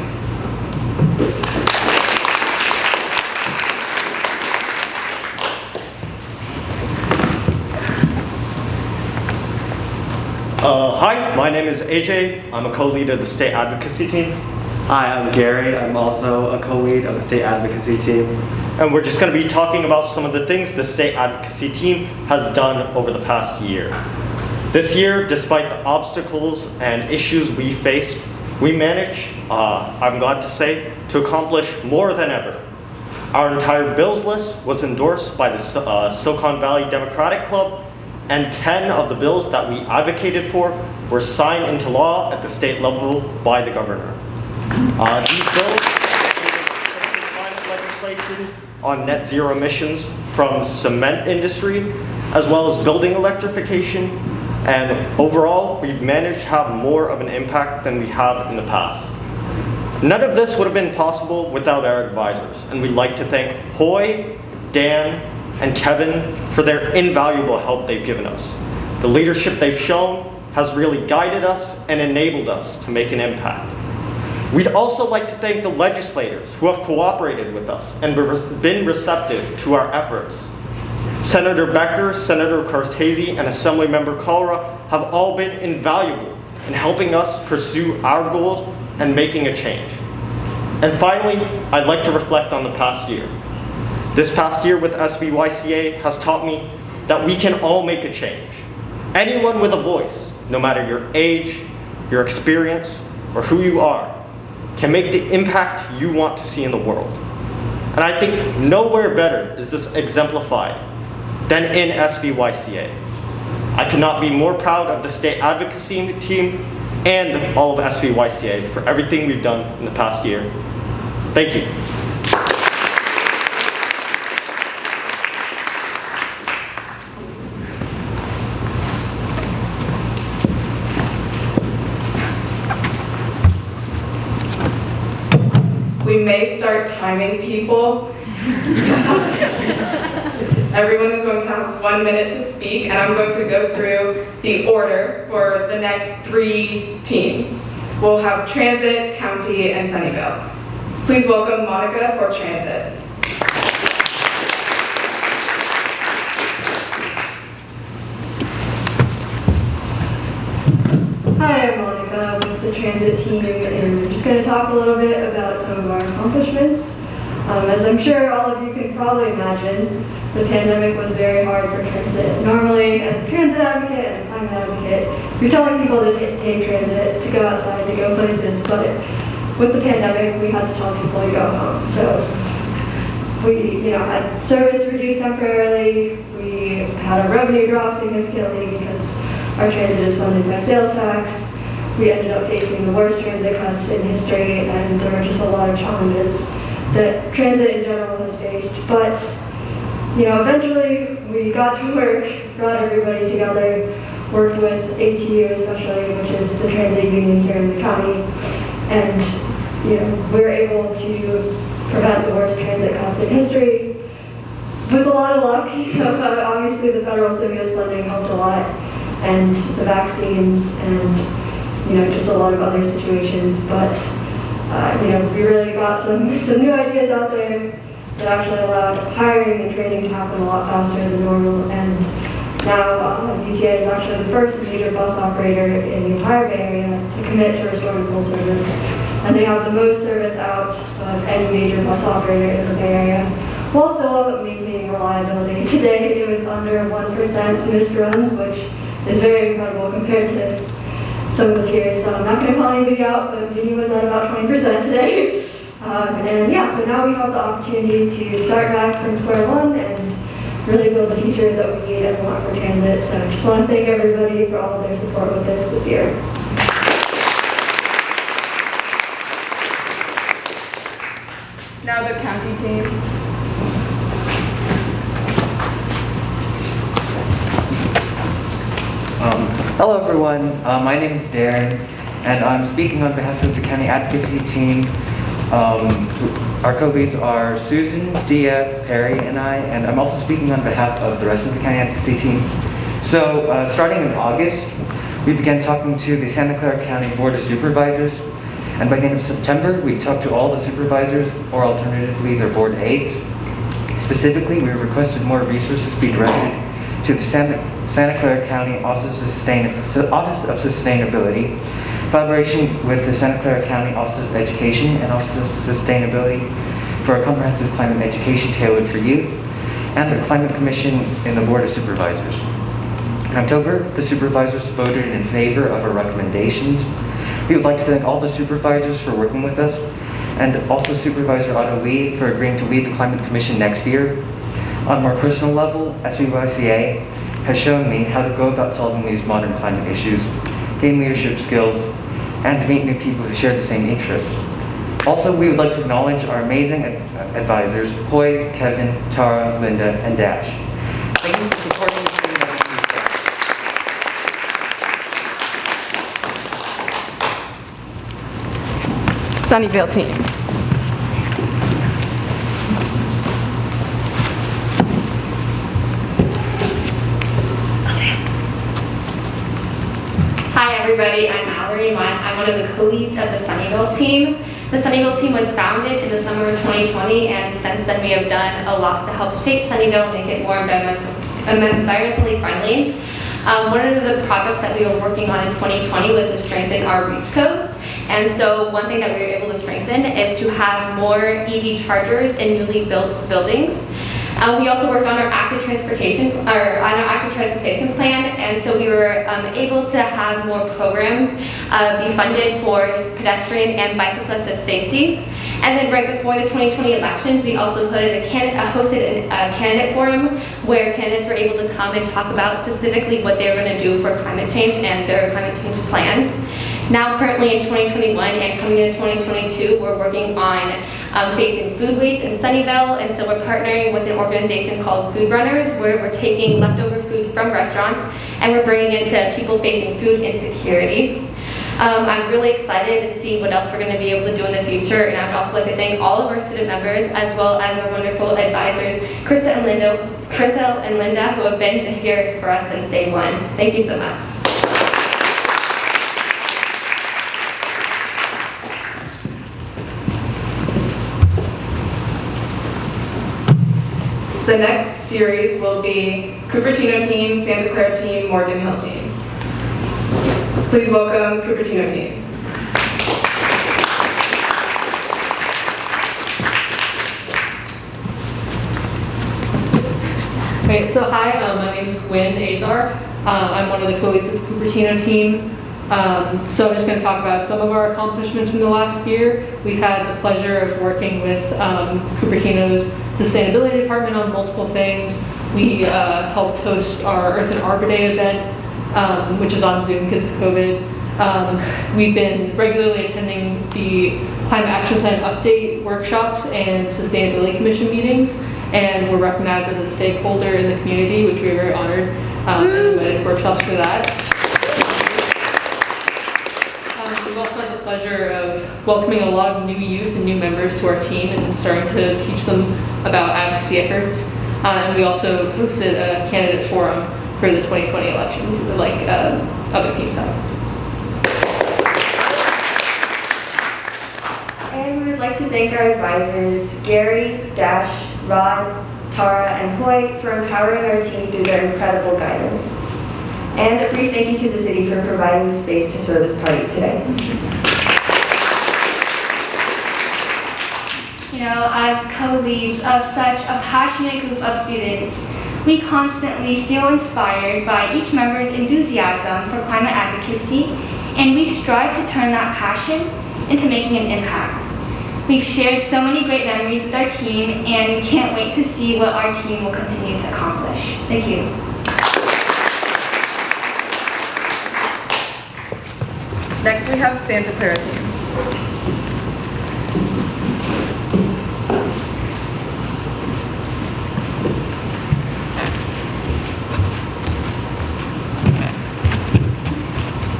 Speaker 5: Hi, my name is AJ. I'm a co-lead of the state advocacy team.
Speaker 12: Hi, I'm Gary. I'm also a co-lead of the state advocacy team.
Speaker 5: And we're just going to be talking about some of the things the state advocacy team has done over the past year. This year, despite the obstacles and issues we faced, we managed, I'm glad to say, to accomplish more than ever. Our entire bills list was endorsed by the Silicon Valley Democratic Club, and 10 of the bills that we advocated for were signed into law at the state level by the governor. These bills included climate legislation on net zero emissions from cement industry, as well as building electrification, and overall, we've managed to have more of an impact than we have in the past. None of this would have been possible without our advisors, and we'd like to thank Hoy, Dan, and Kevin for their invaluable help they've given us. The leadership they've shown has really guided us and enabled us to make an impact. We'd also like to thank the legislators who have cooperated with us and been receptive to our efforts. Senator Becker, Senator Kerchov, and Assemblymember Clarita have all been invaluable in helping us pursue our goals and making a change. And finally, I'd like to reflect on the past year. This past year with SBYCA has taught me that we can all make a change. Anyone with a voice, no matter your age, your experience, or who you are, can make the impact you want to see in the world. And I think nowhere better is this exemplified than in SBYCA. I could not be more proud of the state advocacy team and all of SBYCA for everything we've done in the past year. Thank you.
Speaker 1: We may start timing people. Everyone is going to have 1 minute to speak, and I'm going to go through the order for the next 3 teams. We'll have Transit, County, and Sunnyvale. Please welcome Monica for Transit.
Speaker 6: Hi, I'm Monica with the Transit team, and we're just going to talk a little bit about some of our accomplishments. As I'm sure all of you can probably imagine, the pandemic was very hard for transit. Normally, as a transit advocate and a climate advocate, you're telling people to take transit, to go outside, to go places, but with the pandemic, we had to tell people to go home. So we had service reduced temporarily, we had our revenue drop significantly because our transit is funded by sales tax. We ended up facing the worst transit cuts in history, and there were just a lot of challenges that transit in general has faced. But eventually we got to work, brought everybody together, worked with ATU especially, which is the transit union here in the county, and we were able to prevent the worst transit cuts in history.
Speaker 13: with a lot of luck, obviously the federal stimulus funding helped a lot, and the vaccines, and just a lot of other situations. But we really got some new ideas out there that actually allowed hiring and training to happen a lot faster than normal. And now BTA is actually the first major bus operator in the entire Bay Area to commit to restoring full service. And they have the most service out of any major bus operator in the Bay Area, while still maintaining reliability. Today it was under 1% missed runs, which is very incredible compared to some of the peers. So I'm not going to call anybody out, but Vinny was at about 20% today. So now we have the opportunity to start back from square one and really build the future that we need and want for transit. So I just want to thank everybody for all of their support with this year.
Speaker 1: Now the county team.
Speaker 12: Hello everyone, my name is Darren, and I'm speaking on behalf of the County Advocacy Team. Our co-leads are Susan, Dia, Perry, and I, and I'm also speaking on behalf of the rest of the County Advocacy Team. So, starting in August, we began talking to the Santa Clara County Board of Supervisors, and by the end of September, we talked to all the supervisors, or alternatively, their board aides. Specifically, we requested more resources be directed to the Santa Clara County Office of Sustainability, collaboration with the Santa Clara County Office of Education and Office of Sustainability for a comprehensive climate education tailored for youth, and the Climate Commission in the Board of Supervisors. In October, the supervisors voted in favor of our recommendations. We would like to thank all the supervisors for working with us, and also Supervisor Otto Lee for agreeing to lead the Climate Commission next year. On a more personal level, SBYCA has shown me how to go about solving these modern climate issues, gain leadership skills, and to meet new people who share the same interests. Also, we would like to acknowledge our amazing advisors, Hoy, Kevin, Tara, Linda, and Dash. Thank you for supporting the student
Speaker 1: Sunnyvale team.
Speaker 14: Hi everybody, I'm Mallory. I'm one of the co-leads of the Sunnyvale team. The Sunnyvale team was founded in the summer of 2020, and since then we have done a lot to help shape Sunnyvale and make it more environmentally friendly. One of the projects that we were working on in 2020 was to strengthen our reach codes. And so one thing that we were able to strengthen is to have more EV chargers in newly built buildings. We also worked on our active transportation plan, and so we were able to have more programs be funded for pedestrian and bicyclist safety. And then right before the 2020 elections, we also hosted a candidate forum where candidates were able to come and talk about specifically what they were going to do for climate change and their climate change plan. Now, currently in 2021 and coming into 2022, we're working on facing food waste in Sunnyvale, and so we're partnering with an organization called Food Runners, where we're taking leftover food from restaurants and we're bringing it to people facing food insecurity. I'm really excited to see what else we're going to be able to do in the future, and I would also like to thank all of our student members as well as our wonderful advisors, Krista and Linda, who have been here for us since day one. Thank you so much.
Speaker 1: The next series will be Cupertino team, Santa Clara team, Morgan Hill team. Please welcome Cupertino team.
Speaker 15: Okay, so hi, my name is Gwen Azar. I'm one of the co-leads of the Cupertino team. So I'm just going to talk about some of our accomplishments from the last year. We've had the pleasure of working with Cupertino's sustainability department on multiple things. We helped host our Earth and Arbor Day event, which is on Zoom because of COVID. We've been regularly attending the Climate Action Plan Update workshops and Sustainability Commission meetings, and we're recognized as a stakeholder in the community, which we're very honored, and invited workshops for that. We've also had the pleasure of welcoming a lot of new youth and new members to our team and starting to teach them about advocacy efforts. And we also hosted a candidate forum for the 2020 elections, like other teams have.
Speaker 9: And we would like to thank our advisors, Gary, Dash, Rod, Tara, and Hoy, for empowering our team through their incredible guidance. And a brief thank you to the city for providing the space to throw this party today.
Speaker 2: You know, as co-leads of such a passionate group of students, we constantly feel inspired by each member's enthusiasm for climate advocacy, and we strive to turn that passion into making an impact. We've shared so many great memories with our team, and we can't wait to see what our team will continue to accomplish. Thank you.
Speaker 1: Next, we have Santa Clara team.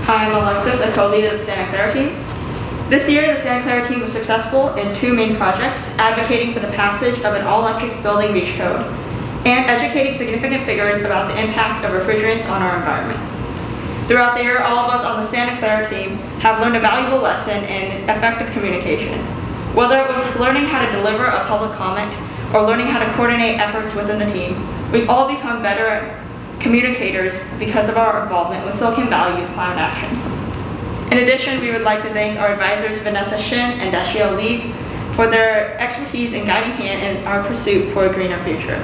Speaker 16: Hi, I'm Alexis, a co-lead of the Santa Clara team. This year, the Santa Clara team was successful in 2 main projects, advocating for the passage of an all-electric building reach code and educating significant figures about the impact of refrigerants on our environment. Throughout the year, all of us on the Santa Clara team have learned a valuable lesson in effective communication. Whether it was learning how to deliver a public comment or learning how to coordinate efforts within the team, we've all become better communicators because of our involvement with Silicon Valley Youth Climate Action. In addition, we would like to thank our advisors Vanessa Shin and Dashiell Leeds for their expertise and guiding hand in our pursuit for a greener future.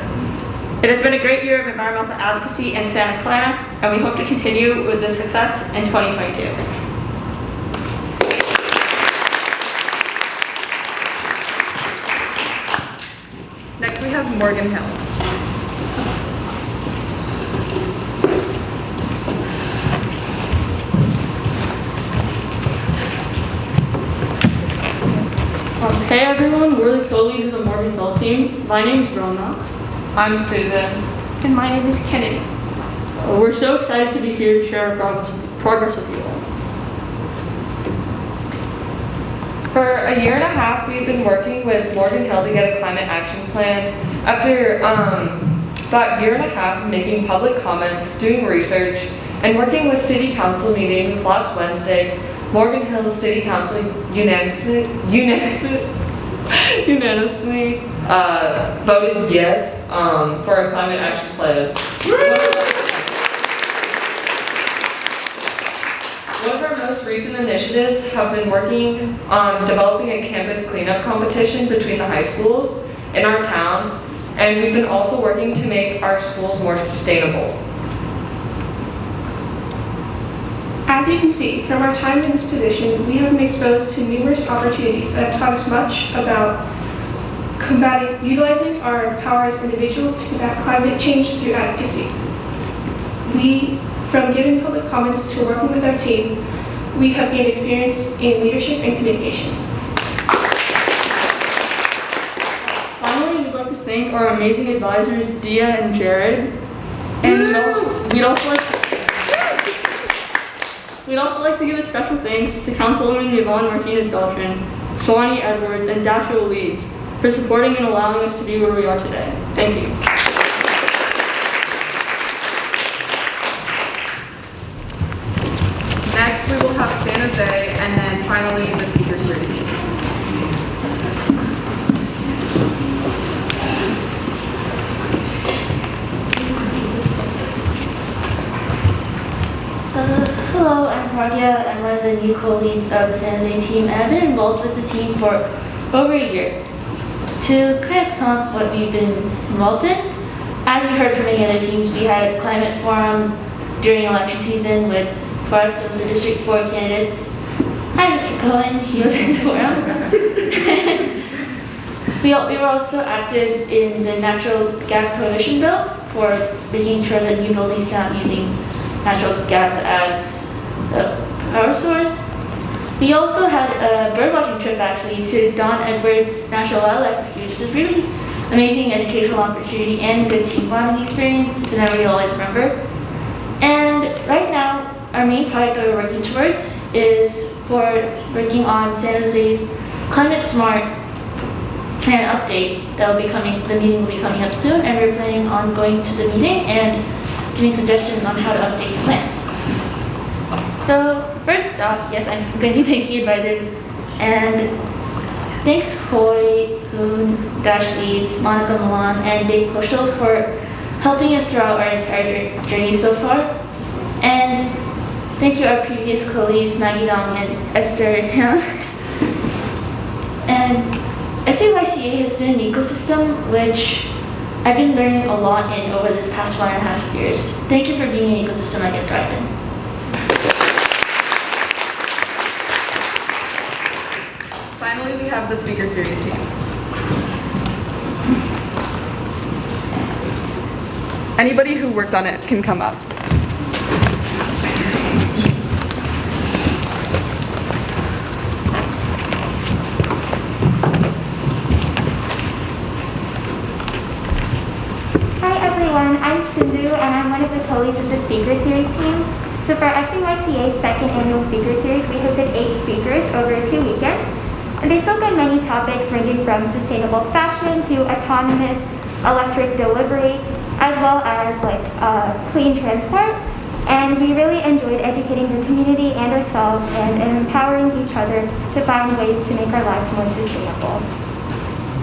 Speaker 16: It has been a great year of environmental advocacy in Santa Clara, and we hope to continue with this success in 2022.
Speaker 1: Next, we have Morgan Hill.
Speaker 15: Hey everyone, we're the co-leads of the Morgan Hill team. My name's Rona.
Speaker 1: I'm Susan.
Speaker 15: And my name is Kennedy. We're so excited to be here to share our progress with you all.
Speaker 17: For a year and a half, we've been working with Morgan Hill to get a climate action plan. After about a year and a half making public comments, doing research, and working with city council meetings last Wednesday, Morgan Hills City Council unanimously voted yes for a climate action plan. One of our most recent initiatives have been working on developing a campus cleanup competition between the high schools in our town, and we've been also working to make our schools more sustainable.
Speaker 18: As you can see, from our time in this position, we have been exposed to numerous opportunities that have taught us much about utilizing our power as individuals to combat climate change through advocacy. From giving public comments to working with our team, we have gained experience in leadership and communication.
Speaker 15: Finally, we'd like to thank our amazing advisors, Dia and Jared. And we'd also like to give a special thanks to Councilwoman Yvonne Martinez-Beltran, Swanee Edwards, and Dashiell Leeds for supporting and allowing us to be where we are today. Thank you.
Speaker 1: Next, we will have San Jose, and then finally the speaker series team.
Speaker 2: Hello, I'm Pragya. I'm one of the new co-leads of the San Jose team, and I've been involved with the team for over a year. To kind of sum up what we've been involved in, as you heard from many other teams, we had a climate forum during election season with, for us, it was the District 4 candidates. Hi, Mr. Cohen, he was in the forum. We were also active in the natural gas prohibition bill for making sure that new buildings cannot using natural gas as a power source. We also had a birdwatching trip actually to Don Edwards National Wildlife Refuge, which is a really amazing educational opportunity and good team bonding experience. It's a memory you'll always remember. And right now, our main project that we're working towards is for working on San Jose's climate smart plan update that will be coming. The meeting will be coming up soon, and we're planning on going to the meeting and giving suggestions on how to update the plan. So first off, yes, I'm going to be thanking advisors, and thanks Hoy, Poon, Dash Leeds, Monica Milan, and Dave Koschel for helping us throughout our entire journey so far. And thank you our previous colleagues, Maggie Dong and Esther Yang. And SAYCA has been an ecosystem which I've been learning a lot in over this past 1.5 years. Thank you for being an ecosystem I get thrive in.
Speaker 1: Finally, we have the speaker series team. Anybody who worked on it can come up.
Speaker 19: Hi everyone, I'm Sindhu and I'm one of the co-leads of the speaker series team. So for SAYCA's second annual speaker series, we hosted 8 speakers over 2 weekends. And they spoke on many topics ranging from sustainable fashion to autonomous electric delivery, as well as clean transport. And we really enjoyed educating the community and ourselves and empowering each other to find ways to make our lives more sustainable.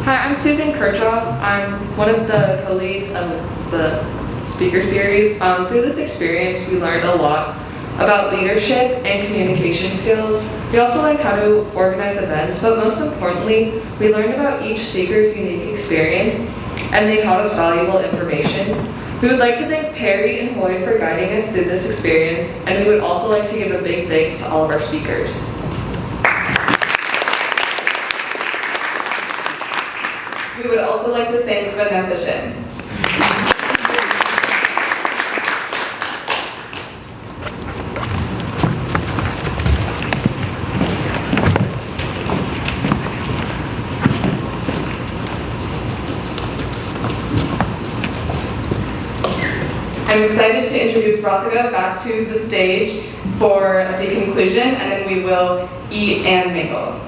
Speaker 17: Hi, I'm Susan Kerchov. I'm one of the co-leads of the speaker series. Through this experience, we learned a lot about leadership and communication skills. We also learned how to organize events, but most importantly, we learned about each speaker's unique experience, and they taught us valuable information. We would like to thank Perry and Hoy for guiding us through this experience, and we would also like to give a big thanks to all of our speakers.
Speaker 1: We would also like to thank Vanessa Shin. I'm excited to introduce Rathika back to the stage for the conclusion, and then we will eat and mingle.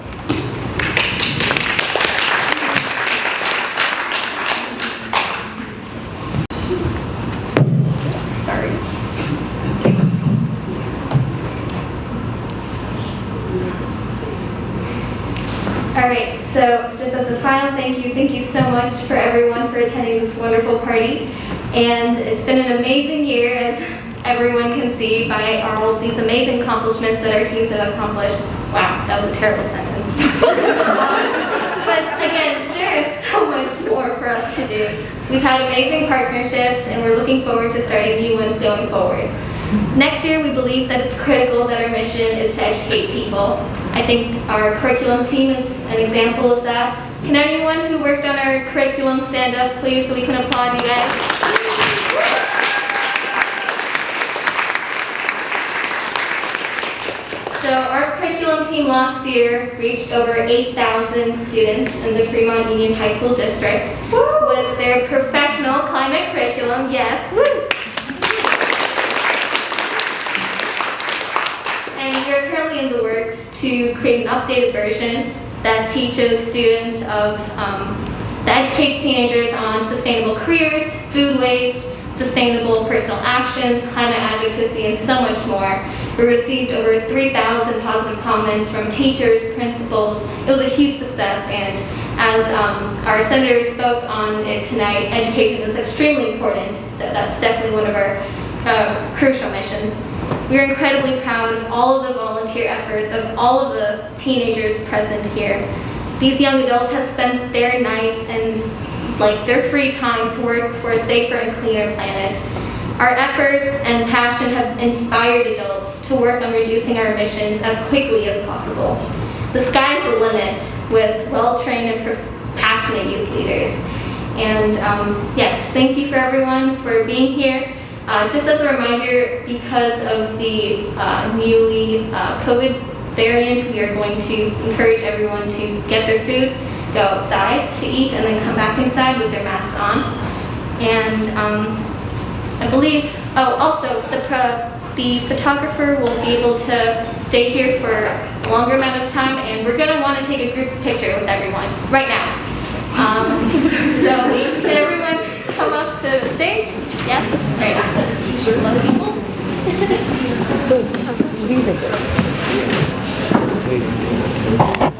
Speaker 8: All right, so just as a final thank you so much for everyone for attending this wonderful party. And it's been an amazing year, as everyone can see by all these amazing accomplishments that our teams have accomplished. Wow, that was a terrible sentence. But again, there is so much more for us to do. We've had amazing partnerships, and we're looking forward to starting new ones going forward. Next year, we believe that it's critical that our mission is to educate people. I think our curriculum team is an example of that. Can anyone who worked on our curriculum stand up, please, so we can applaud you guys? So our curriculum team last year reached over 8,000 students in the Fremont Union High School District with their professional climate curriculum, yes. And we are currently in the works to create an updated version that teaches students of, that educates teenagers on sustainable careers, food waste, sustainable personal actions, climate advocacy, and so much more. We received over 3,000 positive comments from teachers, principals. It was a huge success, and as our senator spoke on it tonight, education is extremely important, so that's definitely one of our crucial missions. We are incredibly proud of all of the volunteer efforts of all of the teenagers present here. These young adults have spent their nights and their free time to work for a safer and cleaner planet. Our effort and passion have inspired adults to work on reducing our emissions as quickly as possible. The sky's the limit with well-trained and passionate youth leaders. And yes, thank you for everyone for being here. Just as a reminder, because of the newly COVID variant, we are going to encourage everyone to get their food, go outside to eat, and then come back inside with their masks on. And I believe, also the photographer will be able to stay here for a longer amount of time, and we're going to want to take a group picture with everyone right now. So can everyone come up to the stage? Yes? Great. A lot of people?